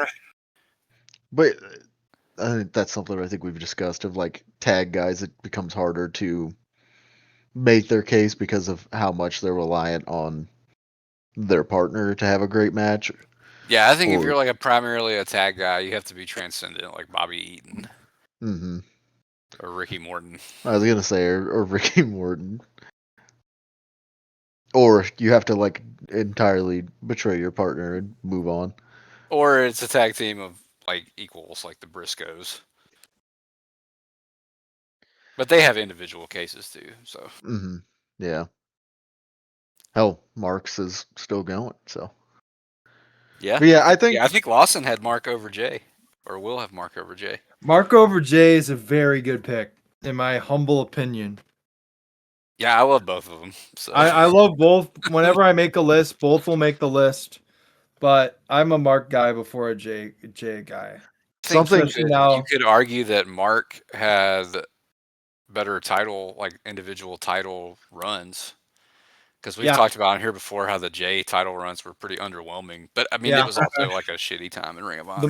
I think that's something I think we've discussed of like tag guys. It becomes harder to make their case because of how much they're reliant on their partner to have a great match. Yeah, I think if you're like primarily a tag guy, you have to be transcendent, like Bobby Eaton or Ricky Morton. I was gonna say or Ricky Morton, or you have to like entirely betray your partner and move on. Or it's a tag team of like equals, like the Briscoes. But they have individual cases too, so. Yeah. Hell, Marks is still going, so. Yeah. But yeah, I think Lawson had Mark over Jay, or will have Mark over Jay. Mark over Jay is a very good pick, in my humble opinion. Yeah, I love both of them. So. I love both. Whenever I make a list, both will make the list. But I'm a Mark guy before a Jay guy. You could argue that Mark had better individual title runs. Because we've talked about on here before how the J title runs were pretty underwhelming. But I mean, it was also like a shitty time in Ring of Honor.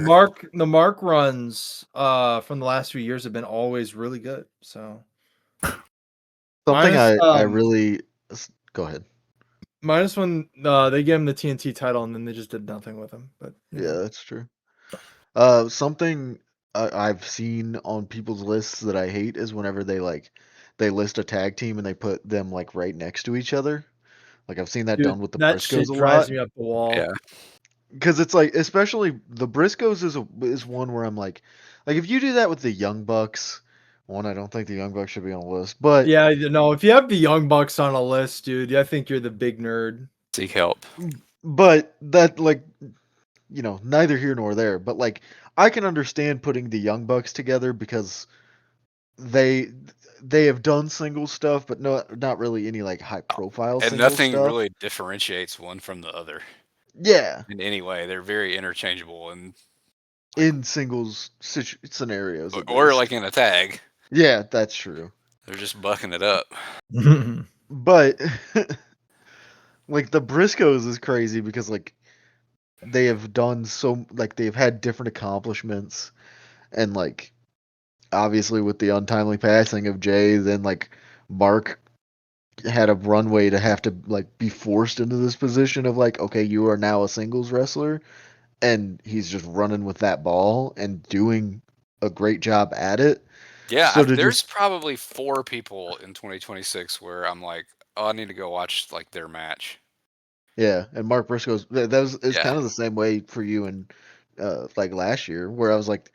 The Mark runs from the last few years have been always really good. So something I really go ahead. Minus when they gave him the TNT title and then they just did nothing with him. But yeah, that's true. Something I've seen on people's lists that I hate is whenever they list a tag team and they put them like right next to each other. Like I've seen that done with the Briscoes a lot. Drives me up the wall. Yeah. Because it's like, especially the Briscoes is one where I'm like, Like if you do that with the Young Bucks, one, I don't think the Young Bucks should be on the list. But Yeah, no, if you have the Young Bucks on a list, dude, I think you're the big nerd. Seek help. but that like neither here nor there. But like I can understand putting the Young Bucks together because they have done single stuff, but not really any like high profile And single nothing stuff. really differentiates one from the other Yeah, in any way. They're very interchangeable and in singles scenarios at or least. like in a tag. Yeah, that's true. They're just bucking it up. But like the Briscoes is crazy because like they have done so like they've had different accomplishments and like obviously with the untimely passing of Jay, then like Mark had a runway to have to like be forced into this position of like, okay, you are now a singles wrestler, and he's just running with that ball and doing a great job at it. Yeah, So to there's just probably 4 people in 2026 where I'm like, oh, I need to go watch like their match. yeah, and Mark Briscoe's that was it's Yeah. kind of the same way for you and like last year where I was like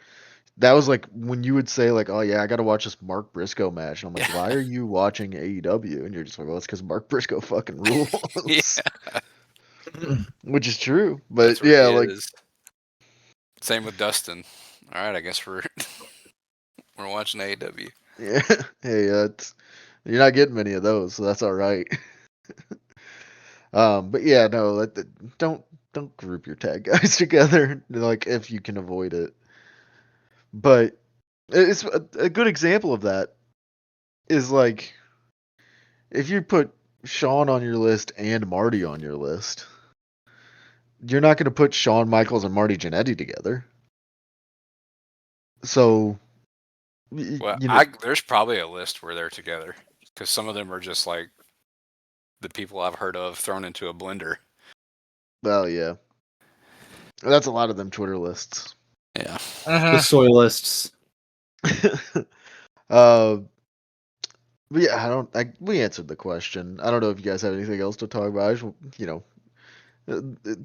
that was like when you would say like, oh yeah, I got to watch this Mark Briscoe match, and I'm like, why are you watching AEW? And you're just like, well, it's because Mark Briscoe fucking rules. Which is true, That's but what yeah, he like is. Same with Dustin. All right, I guess we're watching AEW. yeah, hey, you're not getting many of those, so that's all right. But yeah, no, don't group your tag guys together, like if you can avoid it. But it's a good example of that is like if you put Sean on your list and Marty on your list, you're not going to put Shawn Michaels and Marty Jannetty together. So, Well, you know, there's probably a list where they're together because some of them are just like the people I've heard of thrown into a blender. well, yeah, that's a lot of them Twitter lists. Yeah. The soy lists. uh, but yeah, we answered the question. I don't know if you guys have anything else to talk about.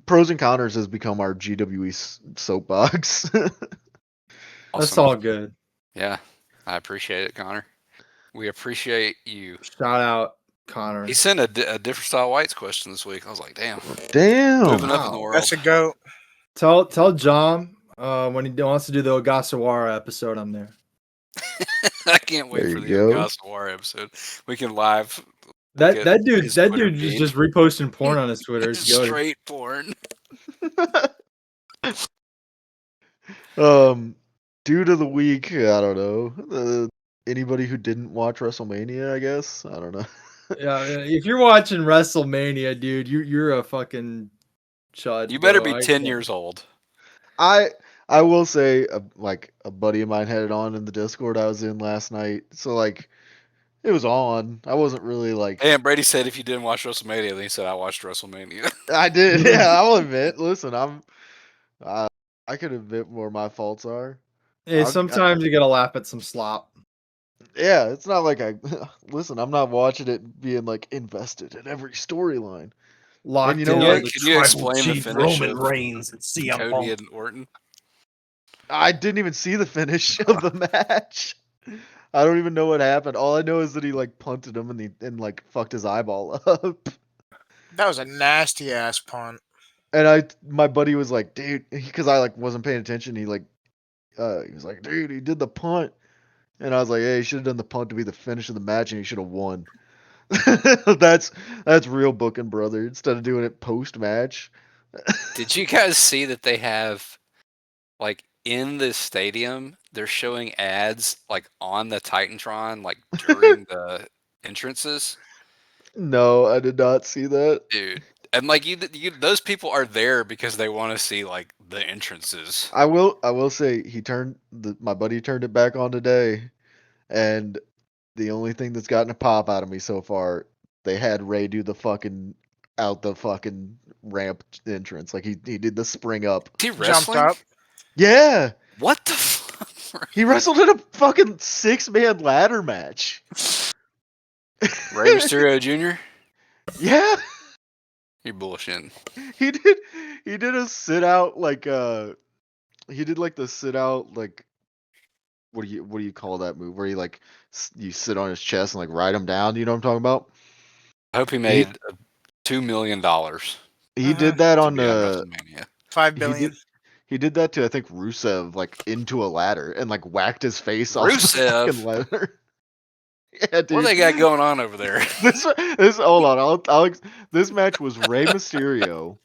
Pros and cons has become our GWE soapbox. That's Awesome. all good. Yeah, I appreciate it, Connor. We appreciate you. Shout out, Connor. He sent a different style whites question this week. I was like, damn. Damn. Moving up in the Wow. world. That's a goat. Tell John when he wants to do the Ogasawara episode, I'm there. I can't wait There for you the go. Ogasawara episode. We can live. That at dude his is Twitter feed. just reposting porn on his Twitter. It's goated. Straight porn. Dude of the week, I don't know. Anybody who didn't watch WrestleMania, I guess. I don't know. Yeah, if you're watching WrestleMania, dude, you're a fucking chud. You better bro. be 10 years old. I will say, like a buddy of mine had it on in the Discord I was in last night, so like it was on. I wasn't really like. And Brady said if you didn't watch WrestleMania, then he said I watched WrestleMania. I did. Yeah, I'll admit. Listen, I could admit where my faults are. Hey, sometimes you gotta laugh at some slop. Yeah, it's not like listen. I'm not watching it being like invested in every storyline. Locked And you know in what? on the Can you Tribal explain the Chief finish Roman of Reigns and CM Cody Punk. and Orton? I didn't even see the finish of the match. I don't even know what happened. All I know is that he like punted him and like fucked his eyeball up. That was a nasty ass punt. And my buddy was like, dude, because I like wasn't paying attention. He was like, dude, he did the punt. And I was like, hey, he should have done the punt to be the finish of the match, and he should have won. that's real booking, brother. Instead of doing it post match. Did you guys see that they have, like, in the stadium, they're showing ads, like, on the Titantron, like, during the entrances? No, I did not see that. Dude. And, like, those people are there because they want to see, like, the entrances. I will say my buddy turned it back on today, and the only thing that's gotten a pop out of me so far, they had Ray do the fucking out the fucking ramp entrance. Like he did the spring up. Is he Jumped wrestling? up. Yeah. What the fuck? He wrestled in a fucking 6-man ladder match. Rey Mysterio Jr.? Yeah. You're bullshitting. He did a sit out like he did like the sit out like what do you call that move where you like you sit on his chest and like ride him down? You know what I'm talking about? I hope he made $2 million to He did that on be on WrestleMania. 5 he billion. did he did that to I think Rusev like into a ladder and like whacked his face off the Rusev? fucking ladder. Yeah, dude. What they got going on over there? This hold on. This match was Rey Mysterio,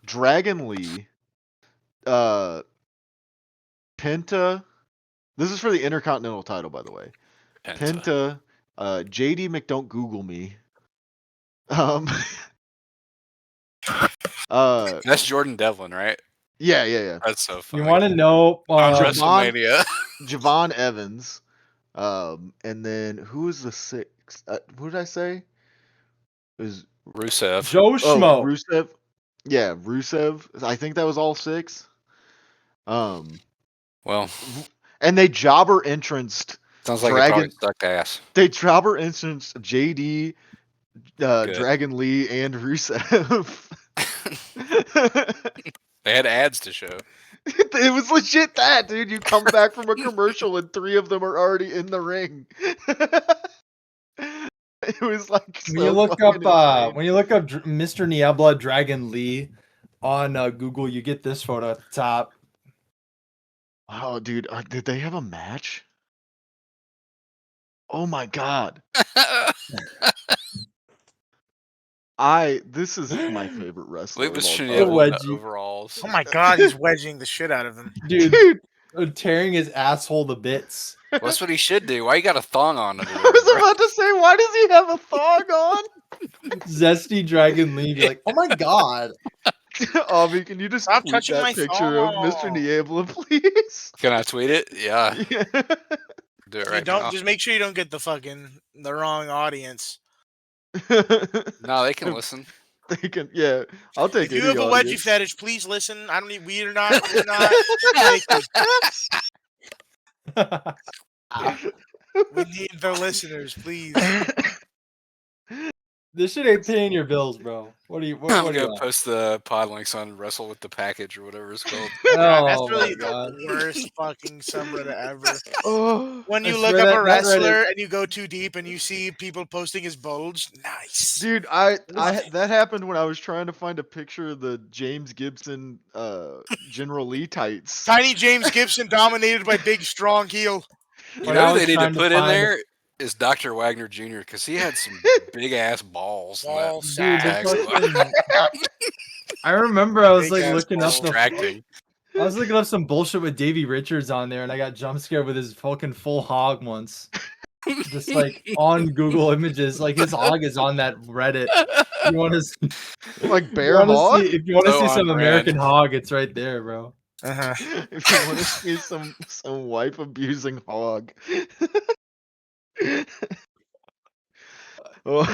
Dragon Lee, Penta. This is for the Intercontinental title, by the way. Penta, JD McDon't Google me. That's Jordan Devlin, right? Yeah. That's so funny. You want to know? on Javon- WrestleMania? Javon Evans. And then who was the sixth? Who did I say? It was Rusev. Joe Schmo. Rusev. Yeah, Rusev. I think that was all 6. Well, And they jobber entranced sounds like it Dragon. probably sucked ass. They jobber entranced JD, Good. Dragon Lee, and Rusev. They had ads to show. It was legit that, dude. You come back from a commercial and 3 of them are already in the ring. It was like When you look up Mr. Niebla Dragon Lee on Google, you get this photo at the top. Oh, dude, did they have a match? Oh my god. This is my favorite wrestler. Look at of all the time. wedgie. overalls. Oh my god, he's wedging the shit out of him. Dude, tearing his asshole to bits. Well, that's what he should do. Why you got a thong on? I was about to say, why does he have a thong on? Zesty Dragon Lee be like, oh my god. Avi, can you just Stop tweet touching that my picture of Mr. thong. Niebla, please? Can I tweet it? Yeah, Yeah. do it You right don't now. just make sure you don't get the wrong audience. No, they can listen. They can, yeah. I'll take If you any have a wedgie audience. fetish, please listen. I don't need. We're not. We need the listeners, please. This shit ain't paying your bills, bro. What do you I'm what do you gonna want? post the pod links on Wrestle with the Package or whatever it's called. God, that's Oh really my god. the worst fucking subreddit ever. Oh, When I you swear look up that a wrestler Reddit- and you go too deep and you see people posting his bulge, nice. dude, that happened when I was trying to find a picture of the James Gibson General Lee tights. Tiny James Gibson dominated by big strong heel. You When know I who was they need to trying to put in find- there is Dr. Wagner Jr. because he had some big ass balls. in that Ball Dude, sack. tag the spot. fucking- I remember I was Big like ass looking up balls. the Distracting. I was looking up some bullshit with Davey Richards on there, and I got jump scared with his fucking full hog once. Just like on Google Images, like his hog is on that Reddit. You want to Like bear hog? if you want to So see on some brand. American hog, it's right there, bro. Uh-huh. If you want to see some wife abusing hog. Oh,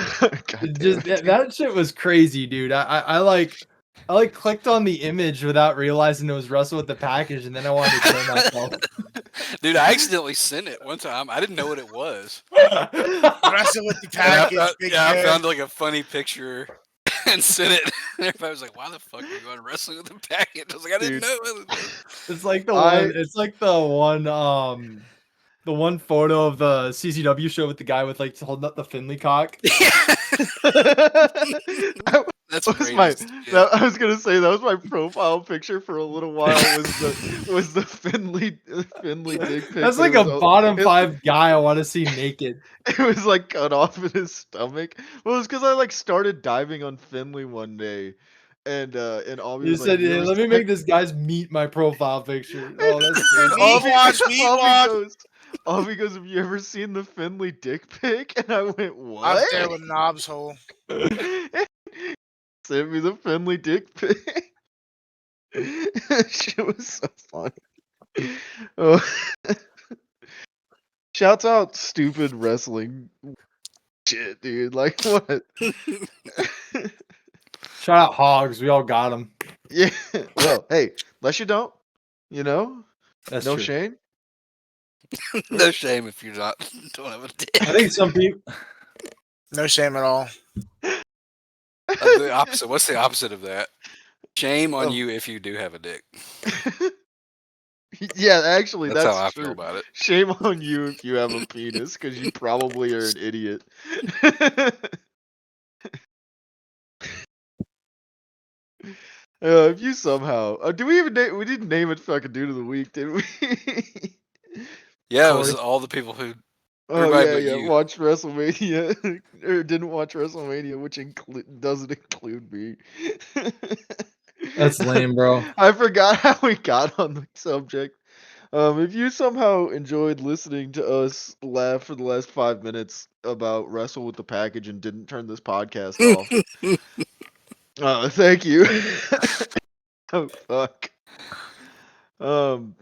God It damn just it. that shit was crazy, dude. I like clicked on the image without realizing it was Russell with the package, and then I wanted to kill myself. Dude, I accidentally sent it one time. I didn't know what it was. Wrestle with the And I package. found, Big I man. found like a funny picture and sent it. And everybody was like, "Why the fuck are you going wrestling with the package?" I was like, "I didn't Dude. know." It was... It's like the I- one. It's like the one photo of the CCW show with the guy with like holding up the Finley cock. That's was crazy. my as shit. I was gonna say that was my profile picture for a little while was the Finley dick pic. That's but like it a was bottom it- 5 guy I want to see naked. It was like cut off in his stomach. Well, it was because I like started diving on Finley one day, and Albie You was said, like, "You "Yeah, ever let me seen-" make this guy's meet my profile picture." Oh, that's And crazy. Meat watch, meat watch. Albie goes, "Have you ever seen the Finley dick pic?" And I went, Up "What?" there with Knob's hole. Send me the Finley dick pic. Shit was so funny. Oh. Shouts out stupid wrestling shit, dude. Like what? Shout out Hogs. We all got him. Yeah. Well, hey, unless you don't, you know, That's no true. shame. No shame if you're not don't have a dick. I think some people. No shame at all. The opposite. What's the opposite of that? Shame on Oh. you if you do have a dick. Yeah, actually, That's how that's I feel true. about it. Shame on you if you have a penis, because you probably are an idiot. If you somehow, do we even we didn't name it fucking dude of the week, did we? Yeah, it was Corey. all the people who, Oh everybody yeah, but yeah. you. Watched WrestleMania or didn't watch WrestleMania, which doesn't include me. That's lame, bro. I forgot how we got on the subject. If you somehow enjoyed listening to us laugh for the last 5 minutes about Wrestle with the Package and didn't turn this podcast off, thank you. Oh fuck. Um,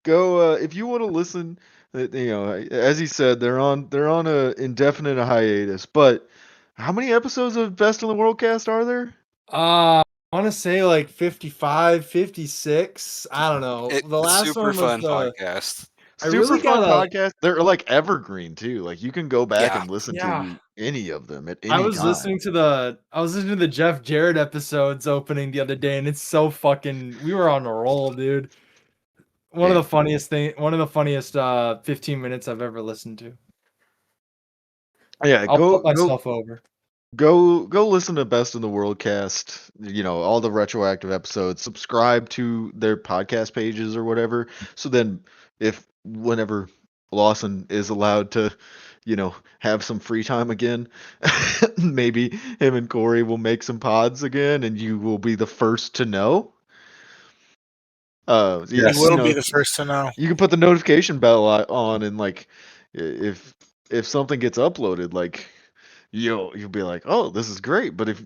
go if you want to listen. You know, as he said, they're on a indefinite hiatus. But how many episodes of Best in the World Cast are there? I want to say like 55, 56. I don't know. It's The a last super one was fun podcast. I Super really fun gotta. podcast. They're like evergreen too. Like you can go back Yeah. and listen Yeah. to any of them at I any was time. listening to the Jeff Jarrett episodes opening the other day, and it's so fucking. We were on a roll, dude. One of the funniest 15 minutes I've ever listened to. Yeah, I'll put myself over. go listen to Best in the World Cast. You know, all the retroactive episodes. Subscribe to their podcast pages or whatever. So then, if whenever Lawson is allowed to, you know, have some free time again, maybe him and Corey will make some pods again, and you will be the first to know. You Yes. will be the first to know. You can put the notification bell on, and like, if something gets uploaded, like you'll be like, oh, this is great. But if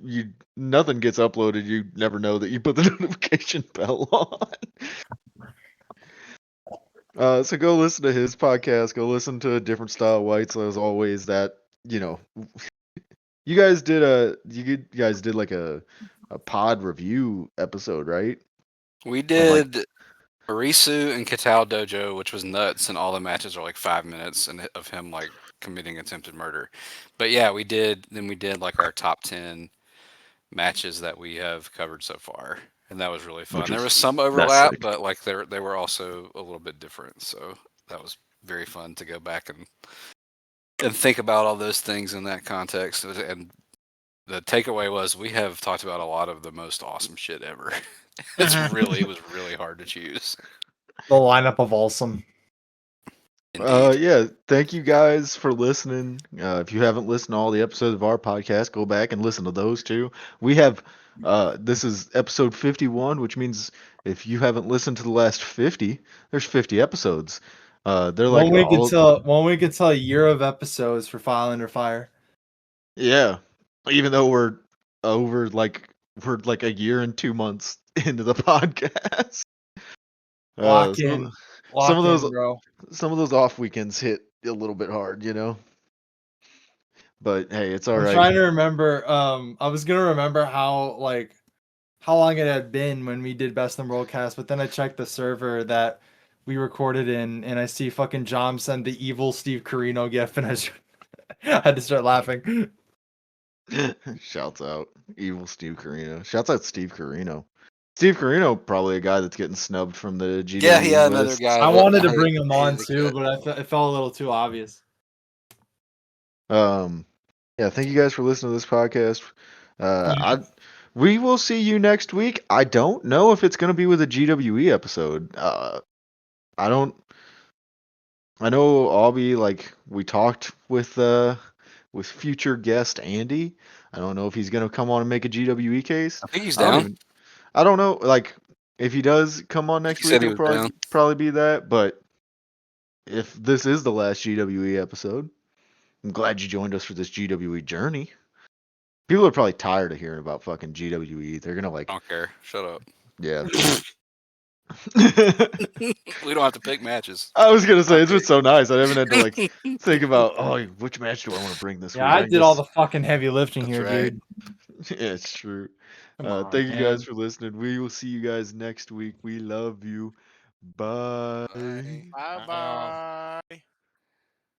nothing gets uploaded, you never know that you put the notification bell on. So go listen to his podcast. Go listen to Different Style Whites. As always, that you guys did like a pod review episode, right? We Of like, did Arisu and Katal Dojo, which was nuts, and all the matches are like 5 minutes and of him like committing attempted murder. But yeah, we did. Then we did like our top 10 matches that we have covered so far, and that was really fun. There was some overlap, sick. but like they were also a little bit different. So that was very fun to go back and think about all those things in that context. And the takeaway was we have talked about a lot of the most awesome shit ever. It was really hard to choose. The lineup of awesome. Indeed. Yeah, thank you guys for listening. If you haven't listened to all the episodes of our podcast, go back and listen to those too. We have this is episode 51, which means if you haven't listened to the last 50, there's 50 episodes. They're like One week until a year of episodes for File Under Fire. yeah. Even though we're like a year and 2 months into the podcast. Lock Some in. some of those Bro. some of those off weekends hit a little bit hard, you know. But hey, it's all I'm right. trying to remember. I was gonna remember how long it had been when we did Best in the World Cast, but then I checked the server that we recorded in, and I see fucking John send the evil Steve Carino gif, and I had to start laughing. Shouts out evil Steve Carino. Shouts out Steve Carino. Steve Carino probably a guy that's getting snubbed from the GW Yeah, another list. guy. I that wanted to hate- bring him on hated too, cut. but it felt a little too obvious. Yeah, thank you guys for listening to this podcast. We will see you next week. I don't know if it's gonna be with a GWE episode. I don't. I know Albie, like we talked with future guest Andy. I don't know if he's gonna come on and make a GWE case. I think he's I don't down. even. I don't know. Like if he does come on next He week, said he it'll was down. probably be that. But if this is the last GWE episode, I'm glad you joined us for this GWE journey. People are probably tired of hearing about fucking GWE. They're gonna like, I don't care. Shut up. yeah. We don't have to pick matches. I was gonna say it's been so nice. I haven't had to like think about which match do I want to bring this week. Yeah, I can did all just- the fucking heavy lifting That's here, right. dude. Yeah, it's true. Come on, Thank you guys man. for listening. We will see you guys next week. We love you. Bye. Bye. Bye bye.